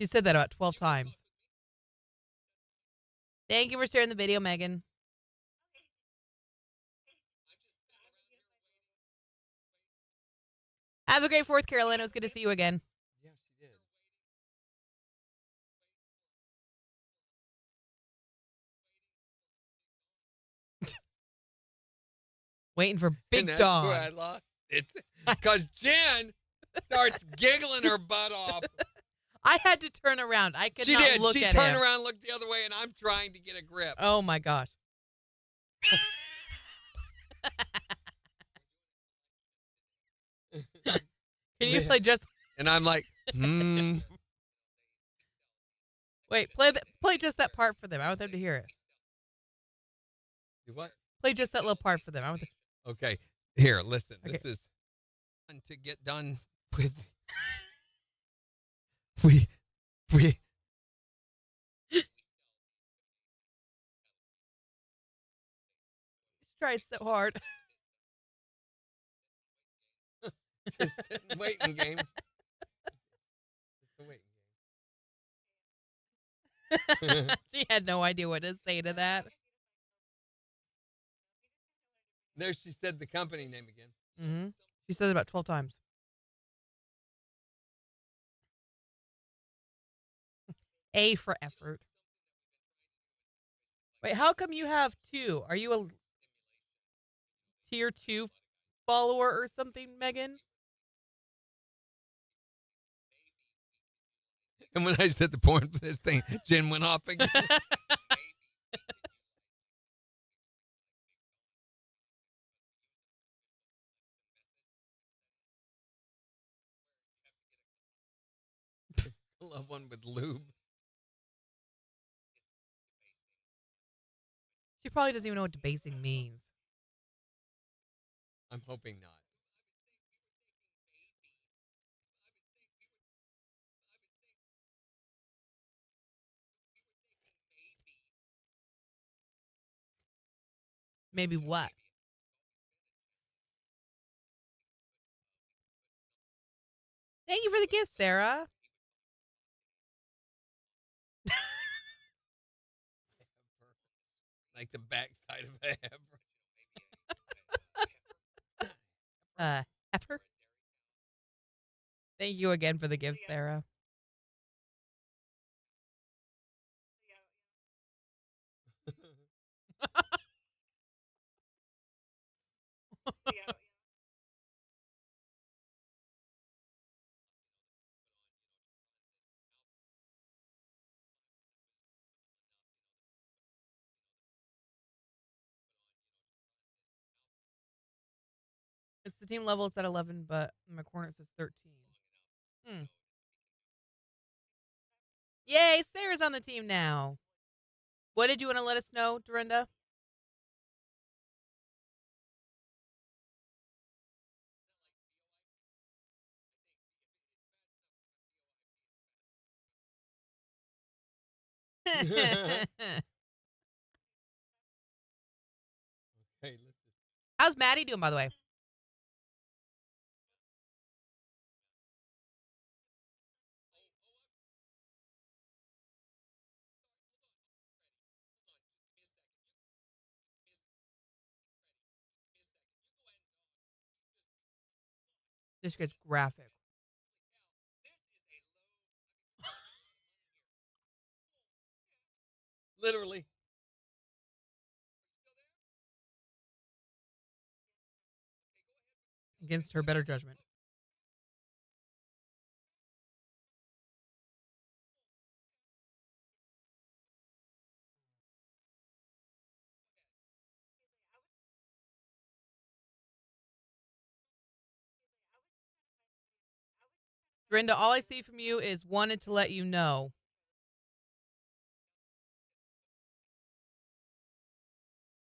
She said that about 12 times. Thank you for sharing the video, Megan. Have a great 4th, Carolina. It was good to see you again. Yeah, she did. Waiting for Big And that's Dawn. where I lost it. Because Jen starts giggling her butt off. I had to turn around. I could She not did. look She at turned him. around, looked the other way, and I'm trying to get a grip. Oh, my gosh. Can you play just... And I'm like, Wait, play just that part for them. I want them to hear it. Do what? Play just that little part for them. I want them... Okay. Here, listen. Okay. This is to get done with. We. She tried so hard. Just a waiting game. Just a waiting game. She had no idea what to say to that. There, she said the company name again. Mm-hmm. She said it about 12 times. A for effort. Wait, how come you have 2? Are you a tier 2 follower or something, Megan? And when I said the porn for this thing, Jen went off again. I love one with lube. She probably doesn't even know what debasing means. I'm hoping not. Maybe what? Thank you for the gift, Sarah. Like the backside of a heifer. Heifer? Thank you again for the gift, Sarah. It's the team level. It's at 11, but in my corner it says 13. Yay, Sarah's on the team now. What did you want to let us know, Dorinda? How's Maddie doing, by the way? This gets graphic. Literally. Against her better judgment. Dorinda, all I see from you is wanted to let you know.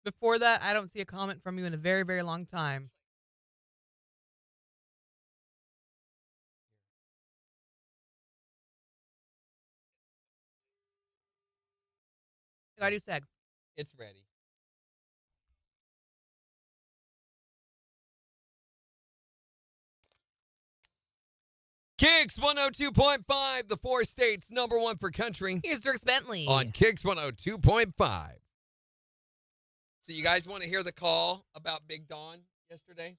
Before that, I don't see a comment from you in a very, very long time. I do seg. It's ready. KIX 102.5, the 4 states #1 for country. Here's Dirks Bentley. On KIX 102.5. So you guys want to hear the call about Big Dawn yesterday?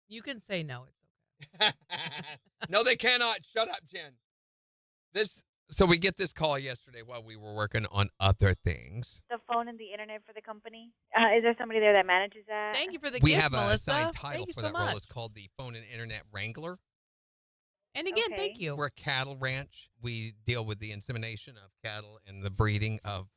You can say no. It's okay. No, they cannot. Shut up, Jen. So we get this call yesterday while we were working on other things. The phone and the internet for the company. Is there somebody there that manages that? Thank you for the We gift, have a Melissa. assigned title for so that much. role. It's called the Phone and Internet Wrangler. And again, Okay. thank you. We're a cattle ranch. We deal with the insemination of cattle and the breeding of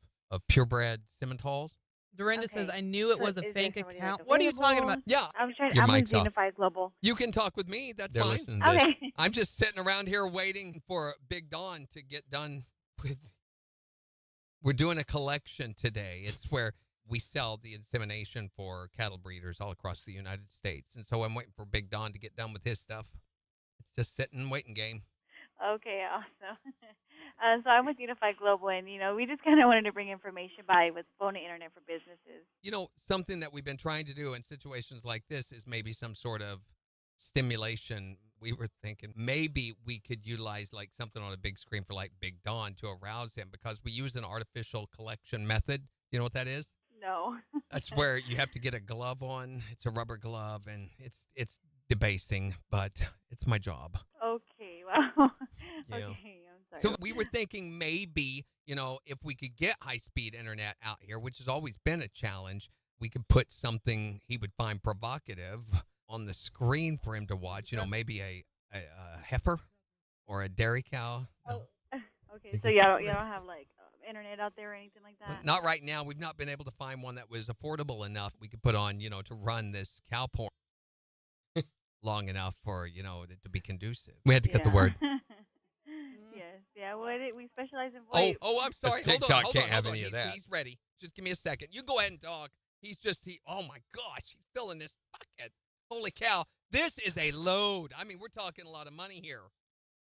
purebred Simmentals. Dorinda Okay. says, I knew it So was a is there fake somebody account. that's What are you talking available? about? Yeah, I'm trying. Your I'm with mic's off. Unify Global. you can talk with me. That's They're fine. listening to this. Okay. I'm just sitting around here waiting for Big Dawn to get done with. We're doing a collection today. It's where we sell the insemination for cattle breeders all across the United States. And so I'm waiting for Big Dawn to get done with his stuff. It's just sitting waiting game. Okay, awesome. So I'm with Unify Global, and we just kind of wanted to bring information by with phone and internet for businesses. You know, something that we've been trying to do in situations like this is maybe some sort of stimulation. We were thinking maybe we could utilize like something on a big screen for like Big Dawn to arouse him, because we use an artificial collection method. You know what that is? No. That's where you have to get a glove on. It's a rubber glove, and it's debasing, but it's my job. Okay. Wow. Yeah. Okay, I'm sorry. So we were thinking maybe, if we could get high-speed internet out here, which has always been a challenge, we could put something he would find provocative on the screen for him to watch. Maybe a heifer or a dairy cow. No. Okay, so y'all don't have like internet out there or anything like that? Not right now. We've not been able to find one that was affordable enough we could put on, to run this cow porn long enough for, it to be conducive. We had to cut the word. Yes, yeah. Well, we specialize in voice. Oh, I'm sorry. This Hold TikTok on. can't have any of He's, that. He's ready. Just give me a second. You go ahead and talk. Oh my gosh, he's filling this bucket. Holy cow. This is a load. I mean, we're talking a lot of money here.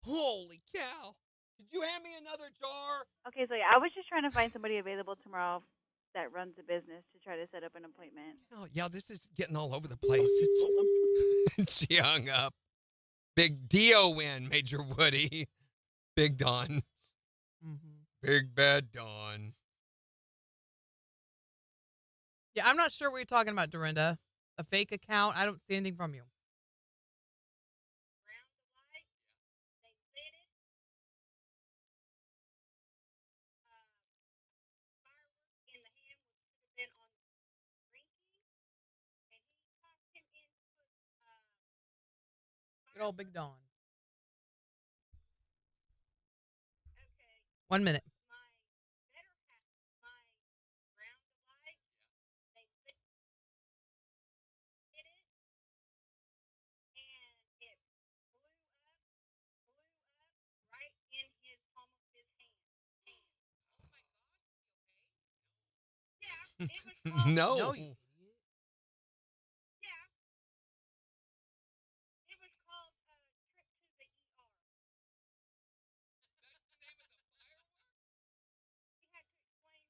Holy cow. Did you hand me another jar? Okay, so yeah, I was just trying to find somebody available tomorrow that runs a business to try to set up an appointment. Oh, yeah, this is getting all over the place. She hung up. Big Dio win, Major Woody. Big Don. Big Bad Don. Yeah, I'm not sure what you're talking about, Dorinda. A fake account? I don't see anything from you. Good old Big Don. 1 minute. No. No, you idiot.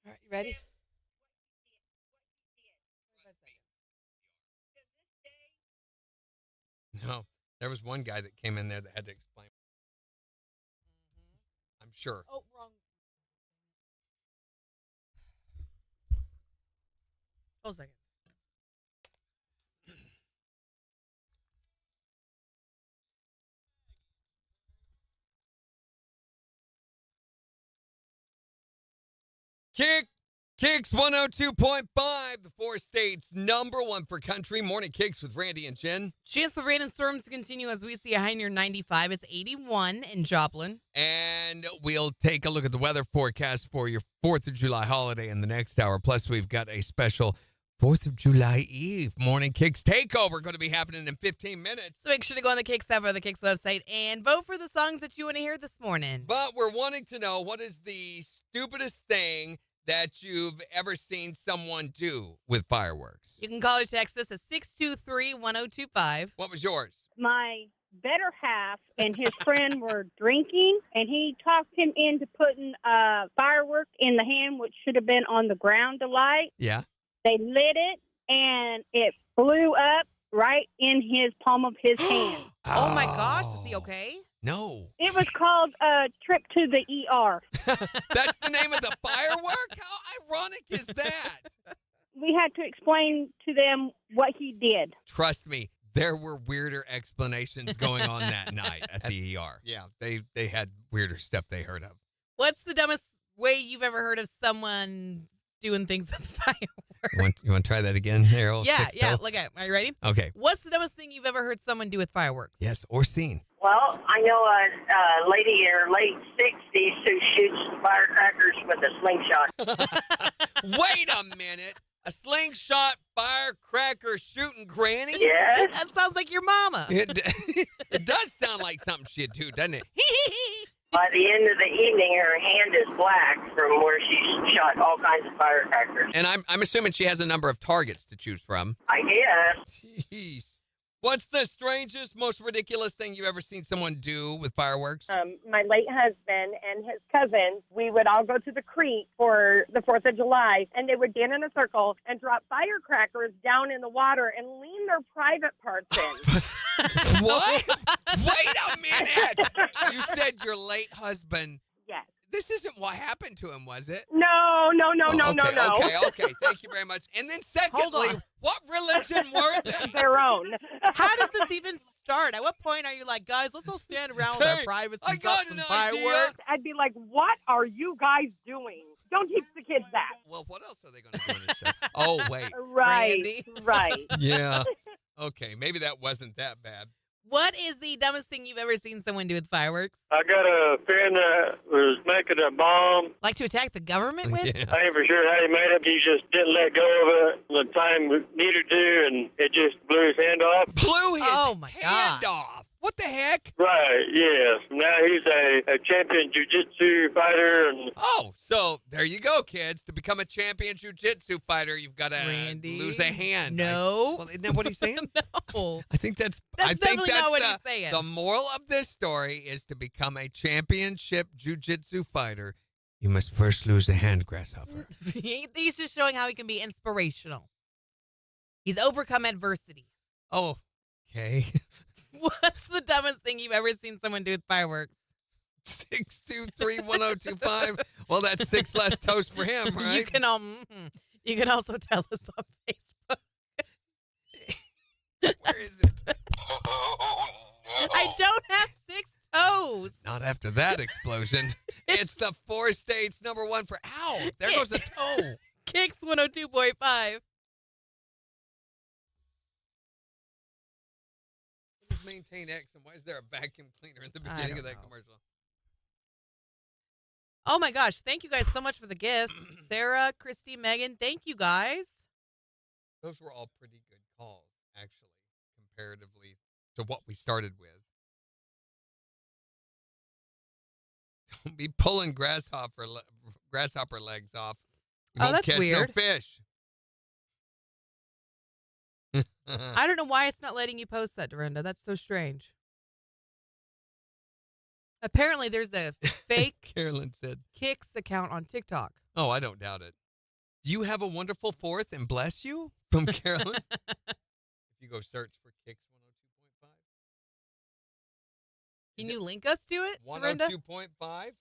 All right, you ready? No. There was one guy that came in there that had to explain. I'm sure. Oh, wrong. 12 seconds. KIX 102.5, the four states #1 for country. Morning KIX with Randy and Jen. Chance of rain and storms to continue as we see a high near 95. It's 81 in Joplin. And we'll take a look at the weather forecast for your 4th of July holiday in the next hour. Plus, we've got a special 4th of July Eve Morning KIX takeover going to be happening in 15 minutes. So make sure to go on the KIX app or the KIX website and vote for the songs that you want to hear this morning. But we're wanting to know, what is the stupidest thing that you've ever seen someone do with fireworks? You can call or text us at 623-1025. What was yours? My better half and his friend were drinking, and he talked him into putting a firework in the hand, which should have been on the ground to light. Yeah. They lit it, and it blew up right in his palm of his hand. Oh, my gosh. Was he okay? No. It was called a trip to the ER. That's the name of the firework? How ironic is that? We had to explain to them what he did. Trust me, there were weirder explanations going on that night at the ER. Yeah, they had weirder stuff they heard of. What's the dumbest way you've ever heard of someone doing things with fireworks? You want to try that again, Harold? Yeah. Look at. Are you ready? Okay. What's the dumbest thing you've ever heard someone do with fireworks? Yes, or seen. Well, I know a lady in her late 60s who shoots firecrackers with a slingshot. Wait a minute. A slingshot firecracker shooting granny? Yes. That sounds like your mama. It does sound like something she'd do, doesn't it? By the end of the evening, her hand is black from where she shot all kinds of firecrackers. And I'm assuming she has a number of targets to choose from. I guess. Jeez. What's the strangest, most ridiculous thing you've ever seen someone do with fireworks? My late husband and his cousins, we would all go to the creek for the 4th of July, and they would stand in a circle and drop firecrackers down in the water and lean their private parts in. What? Wait a minute. You said your late husband. Yes. this isn't what happened to him, was it? No. Okay. Thank you very much. And then secondly, on. what religion were they? Their own. How does this even start? At what point are you like, guys, let's all stand around with our privates I and got drop some an fireworks? idea. I'd be like, what are you guys doing? Don't teach the kids that. Well, what else are they going to do in this show? Oh, wait. Right. Yeah. Okay, maybe that wasn't that bad. What is the dumbest thing you've ever seen someone do with fireworks? I got a friend that was making a bomb. Like to attack the government with? Yeah. I ain't for sure how he made it. He just didn't let go of it the time we needed to, and it just blew his hand off. Blew his Oh, my hand God. off. What the heck? Right, yes. Now he's a champion jiu-jitsu fighter. And Oh, so there you go, kids. To become a champion jiu-jitsu fighter, you've got to Randy. lose a hand. No. Well, isn't that what he's saying? No. I think that's Definitely not what he's saying. The moral of this story is to become a championship jiu-jitsu fighter, you must first lose a hand, grasshopper. He's just showing how he can be inspirational. He's overcome adversity. Oh, okay. What's the dumbest thing you've ever seen someone do with fireworks? 623-1025. Well, that's 6 less toast for him, right? You can also tell us on Facebook. Where is it? I don't have 6 toes. Not after that explosion. It's the 4 states #1 for ow. There goes a toe. KIX 102.5. Just maintain X, and why is there a vacuum cleaner in the I beginning don't of that know. commercial? Oh my gosh. Thank you guys so much for the gifts. Sarah, Christy, Megan, thank you guys. Those were all pretty good calls, actually, comparatively to what we started with. Don't be pulling grasshopper legs off. You won't That's catch weird. no fish. I don't know why it's not letting you post that, Dorinda. That's so strange. Apparently, there's a fake Carolyn said. KIX account on TikTok. Oh, I don't doubt it. Do you have a wonderful 4th and bless you from Carolyn? If you go search for KIX 102.5. Can you link us to it, Dorinda? 102.5?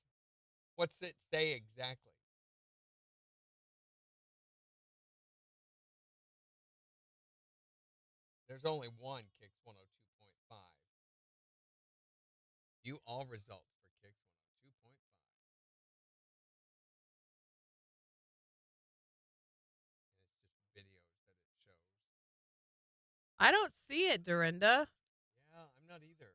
What's it say exactly? There's only one KIX 102.5. View all results for KIX 102.5. And it's just videos that it shows. I don't see it, Dorinda. Yeah, I'm not either.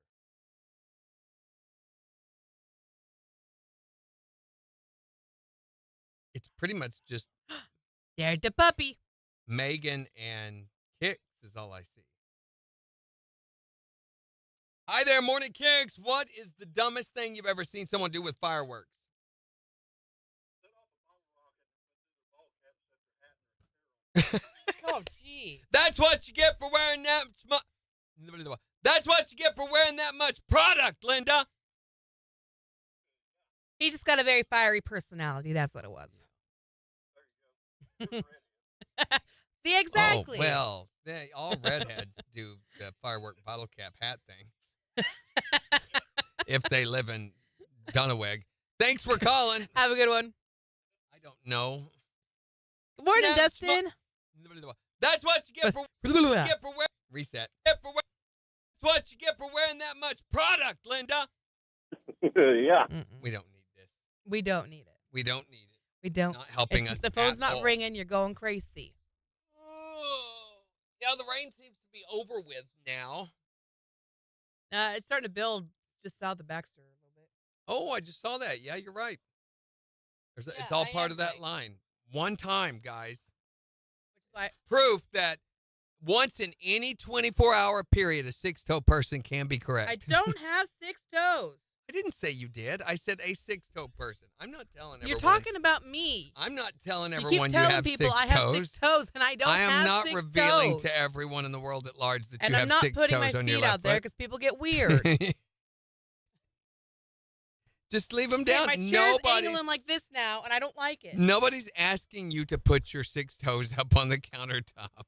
It's pretty much just There's the puppy. Megan and KIX is all I see. Hi there, Morning KIX. What is the dumbest thing you've ever seen someone do with fireworks? Oh, geez. That's what you get for wearing that That's what you get for wearing that much product, Linda. He just got a very fiery personality. That's what it was. See, exactly. Oh, well, all redheads do the firework bottle cap hat thing. If they live in Dunaweg. Thanks for calling. Have a good one. I don't know. Good morning, Dustin. That's what you get for wearing. Reset. That's what you get for wearing that much product, Linda. yeah. We don't need this. We don't need it. We don't need it. We don't. Not helping us. The phone's at not all. ringing. You're going crazy. Yeah, the rain seems to be over with now. It's starting to build just south of Baxter a little bit. Oh, I just saw that. Yeah, you're right. It's Yeah, all I part am of that right. line. One time, guys. Which is why Proof that once in any 24-hour period, a 6-toe person can be correct. I don't have 6 toes. I didn't say you did. I said a 6-toe person. I'm not telling everyone. You're talking about me. I'm not telling You everyone keep you telling have people 6 I have toes. 6 toes, and I don't I have am not 6 revealing toes. to everyone in the world at large that And you I'm have not 6 putting my toes on your feet out left there foot. because people get weird. Just leave them Okay, down. my chair's Nobody's angling like this now, and I don't like it. Nobody's asking you to put your 6 toes up on the countertop.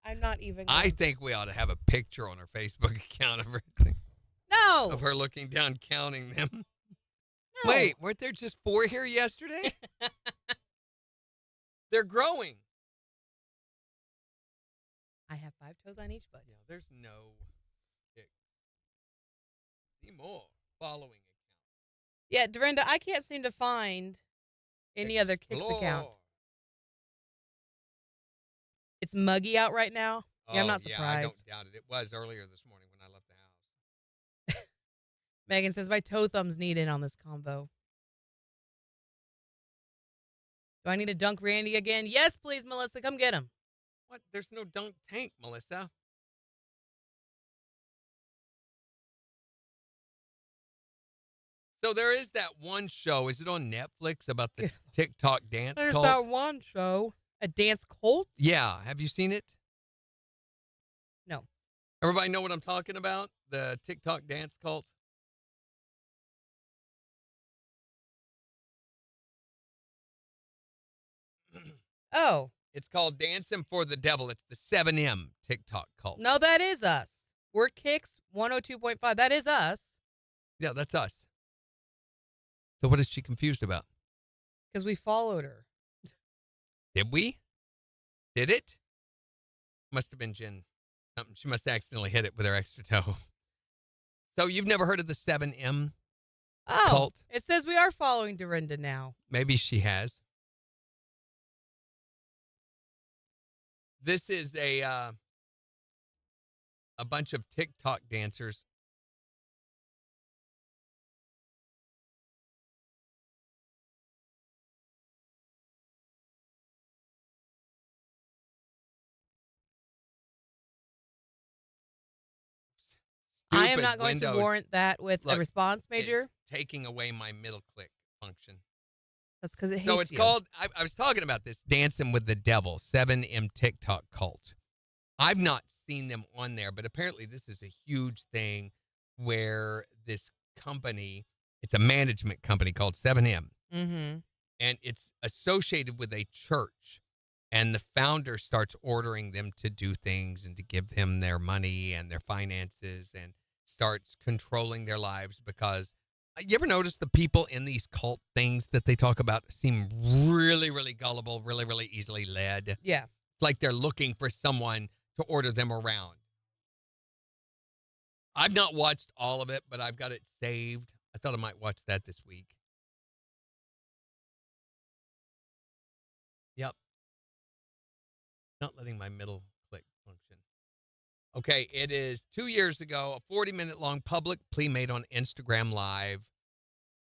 I'm not even. I going- think we ought to have a picture on our Facebook account of everything. No, No. Of her looking down, counting them. No. Wait, weren't there just 4 here yesterday? They're growing. I have 5 toes on each foot. Yeah, there's no KIX. See more following account. Yeah, Dorinda, I can't seem to find any other KIX account. Explore. It's muggy out right now. Yeah, I'm not Yeah, I surprised. don't doubt it. It was earlier this morning when I left the house. Megan says my toe thumbs need in on this combo. Do I need to dunk Randy again? Yes, please, Melissa. Come get him. What? There's no dunk tank, Melissa. So there is that one show. Is it on Netflix about the TikTok dance There's cult? that one show. A dance cult? Yeah. Have you seen it? No. Everybody know what I'm talking about? The TikTok dance cult? Oh. It's called Dancing for the Devil. It's the 7M TikTok cult. No, that is us. We're KIX 102.5. That is us. Yeah, that's us. So what is she confused about? Because we followed her. Did we? Did it? Must have been Jen. She must have accidentally hit it with her extra toe. So you've never heard of the 7M cult? It says we are following Dorinda now. Maybe she has. This is a bunch of TikTok dancers. I am not going to Windows. warrant that with a Look, response, Major. It's taking away my middle click function. That's because it hates So it's you. called, I was talking about this, Dancing with the Devil, 7M TikTok cult. I've not seen them on there, but apparently this is a huge thing where this company, it's a management company called 7M, Mm-hmm. and it's associated with a church. And the founder starts ordering them to do things and to give them their money and their finances and starts controlling their lives because you ever notice the people in these cult things that they talk about seem really, really gullible, really, really easily led? Yeah. It's like they're looking for someone to order them around. I've not watched all of it, but I've got it saved. I thought I might watch that this week. Yep. Not letting my middle click function. Okay, it is 2 years ago, a 40-minute long public plea made on Instagram Live.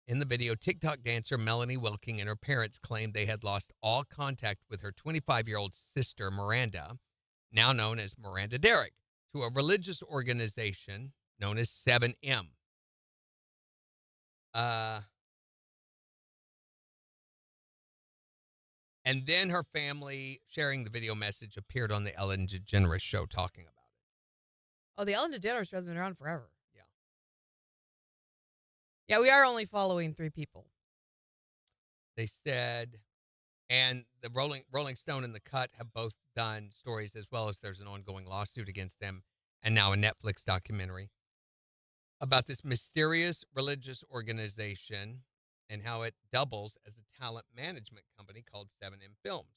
In the video, TikTok dancer Melanie Wilking and her parents claimed they had lost all contact with her 25-year-old sister, Miranda, now known as Miranda Derrick, to a religious organization known as 7M. And then her family, sharing the video message, appeared on the Ellen DeGeneres show talking about it. Oh, the Ellen DeGeneres show has been around forever. Yeah. Yeah, we are only following 3 people. They said, and the Rolling Stone and The Cut have both done stories, as well as there's an ongoing lawsuit against them, and now a Netflix documentary about this mysterious religious organization and how it doubles as a talent management company called 7M Films.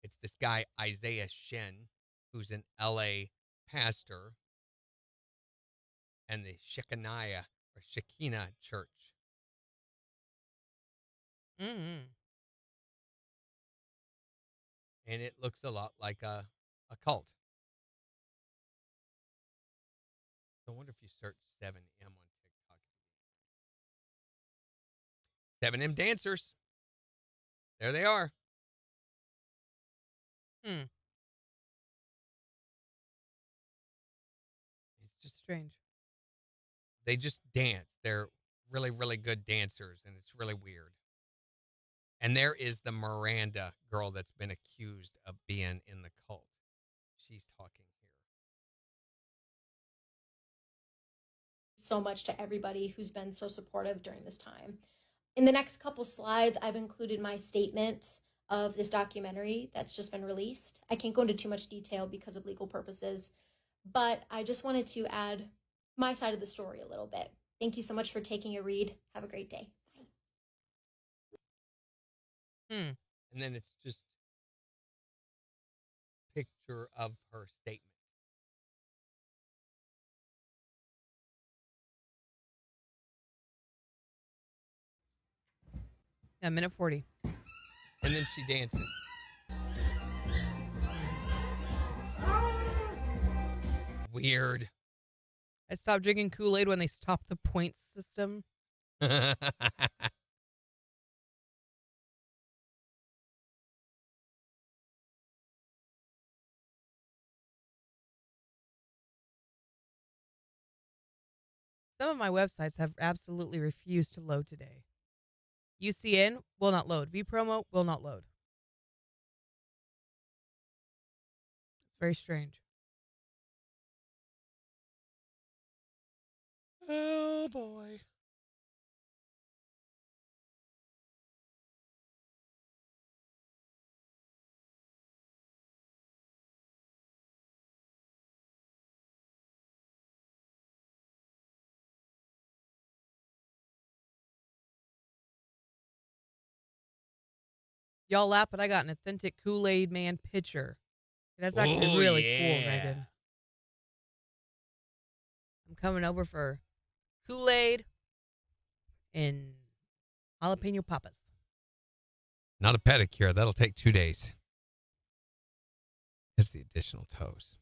It's this guy, Isaiah Shen, who's an LA pastor, and the Shekinah Church. Mm-hmm. And it looks a lot like a cult. I wonder if you search 7M on TikTok. 7M dancers. There they are. Hmm. It's just strange. They just dance. They're really, really good dancers, and it's really weird. And there is the Miranda girl that's been accused of being in the cult. She's talking here. So much to everybody who's been so supportive during this time. In the next couple slides, I've included my statement of this documentary that's just been released. I can't go into too much detail because of legal purposes, but I just wanted to add my side of the story a little bit. Thank you so much for taking a read. Have a great day. And then it's just a picture of her statement. Yeah, minute 40. And then she dances. Weird. I stopped drinking Kool-Aid when they stopped the points system. Some of my websites have absolutely refused to load today. UCN will not load. vPromo will not load. It's very strange. Oh, boy. Y'all laugh, but I got an authentic Kool-Aid man picture. That's actually really cool, Megan. I'm coming over for Kool-Aid and jalapeno papas. Not a pedicure. That'll take 2 days. It's the additional toes.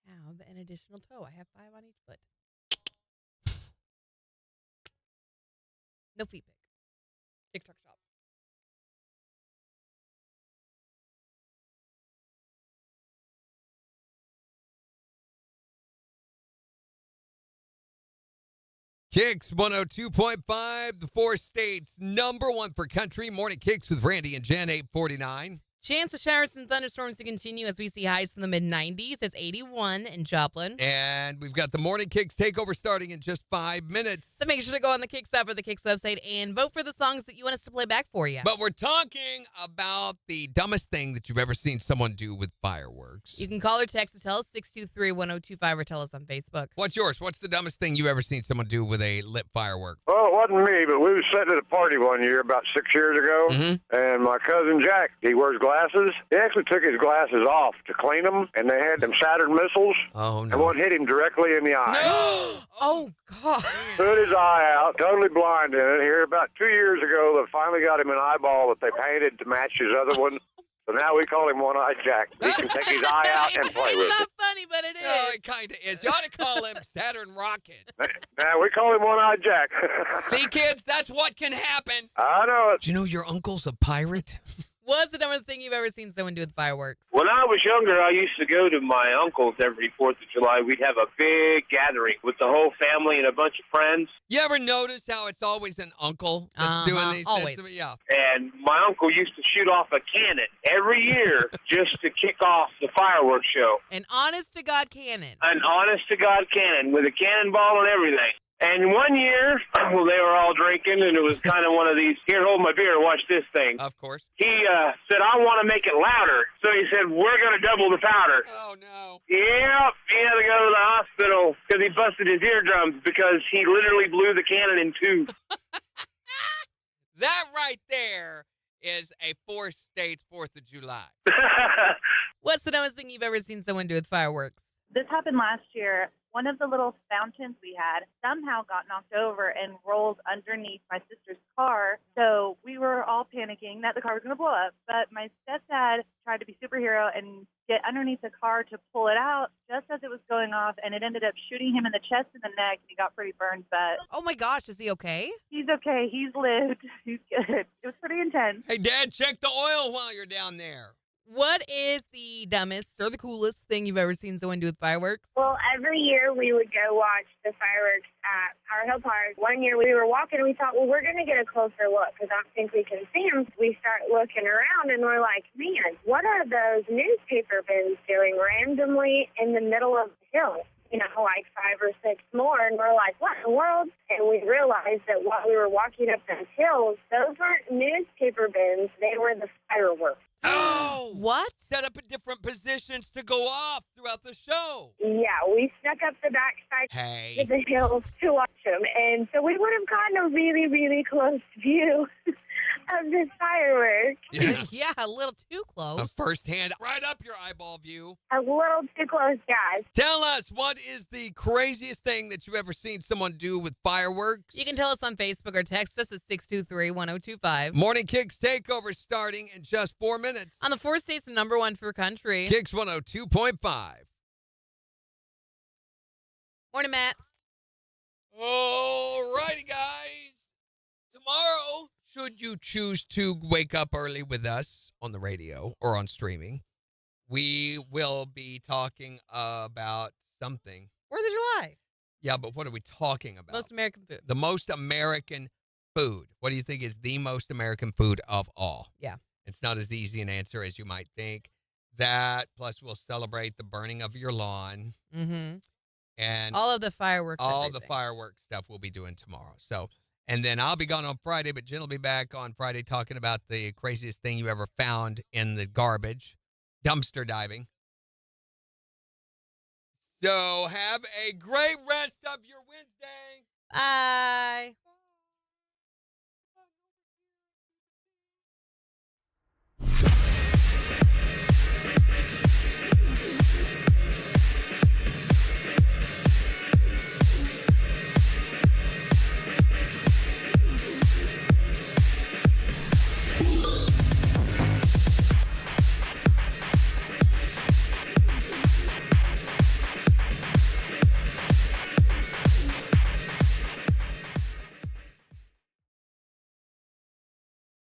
Have an additional toe. I have 5 on each foot. No feet pic. TikTok shop. KIX 102.5, the 4 states, #1 for country. Morning KIX with Randy and Jen, 849. Chance of showers and thunderstorms to continue as we see highs in the mid-90s. It's 81 in Joplin. And we've got the Morning KIX takeover starting in just 5 minutes. So make sure to go on the KIX app or the KIX website and vote for the songs that you want us to play back for you. But we're talking about the dumbest thing that you've ever seen someone do with fireworks. You can call or text to tell us 623-1025 or tell us on Facebook. What's yours? What's the dumbest thing you've ever seen someone do with a lit firework? Well, it wasn't me, but we was sitting at a party one year about 6 years ago, and my cousin Jack, he wears glasses. He actually took his glasses off to clean them, and they had them Saturn missiles. Oh, no. And one hit him directly in the eye. No! Oh, God. Put his eye out, totally blind in it. Here, about 2 years ago, they finally got him an eyeball that they painted to match his other one. So now we call him One-Eyed Jack. He can take his eye out and play with It's it. not funny, but it is. Oh, it kind of is. You ought to call him Saturn Rocket. Now we call him One-Eyed Jack. See, kids, that's what can happen. I know it. Do you know your uncle's a pirate? What's the dumbest thing you've ever seen someone do with fireworks? When I was younger, I used to go to my uncle's every 4th of July. We'd have a big gathering with the whole family and a bunch of friends. You ever notice how it's always an uncle that's doing these? Always. Yeah. And my uncle used to shoot off a cannon every year just to kick off the fireworks show. An honest-to-God cannon. An honest-to-God cannon with a cannonball and everything. And one year, well, they were all drinking, and it was kind of one of these, here, hold my beer, watch this thing. Of course. He said, I want to make it louder. So he said, we're going to double the powder. Oh, no. Yep, he had to go to the hospital because he busted his eardrums because he literally blew the cannon in two. That right there is a 4 states 4th of July. What's the dumbest thing you've ever seen someone do with fireworks? This happened last year. One of the little fountains we had somehow got knocked over and rolled underneath my sister's car. So we were all panicking that the car was going to blow up. But my stepdad tried to be superhero and get underneath the car to pull it out just as it was going off. And it ended up shooting him in the chest and the neck. And he got pretty burned. But Oh, my gosh. Is he okay? he's okay. He's lived. He's good. It was pretty intense. Hey, Dad, check the oil while you're down there. What is the dumbest or the coolest thing you've ever seen someone do with fireworks? Well, every year we would go watch the fireworks at our hill park. One year we were walking and we thought, well, we're going to get a closer look because I don't think we can see them. We start looking around and we're like, man, what are those newspaper bins doing randomly in the middle of the hill? like 5 or 6 more, and we're like, what in the world? And we realized that while we were walking up those hills, those weren't newspaper bins, they were the fireworks. Oh! What? Set up in different positions to go off throughout the show. Yeah, we snuck up the backside Hey. of the hills to watch them, and so we would have gotten a really, really close view of the fireworks. Yeah. Yeah, a little too close. A firsthand, right up your eyeball view. A little too close, guys. Tell us, what is the craziest thing that you've ever seen someone do with fireworks? You can tell us on Facebook or text us at 623-1025. Morning Kicks Takeover starting in just 4 minutes. On the 4 states, number 1 for country. Kicks 102.5. Morning, Matt. All righty, guys. Tomorrow, should you choose to wake up early with us on the radio or on streaming, we will be talking about something. 4th of July. Yeah, but what are we talking about? Most American food. The most American food. What do you think is the most American food of all? Yeah. It's not as easy an answer as you might think. That, plus we'll celebrate the burning of your lawn. Mm-hmm. And all of the fireworks. All everything. the fireworks stuff we'll be doing tomorrow. So, and then I'll be gone on Friday, but Jen will be back on Friday talking about the craziest thing you ever found in the garbage, dumpster diving. So have a great rest of your Wednesday. Bye.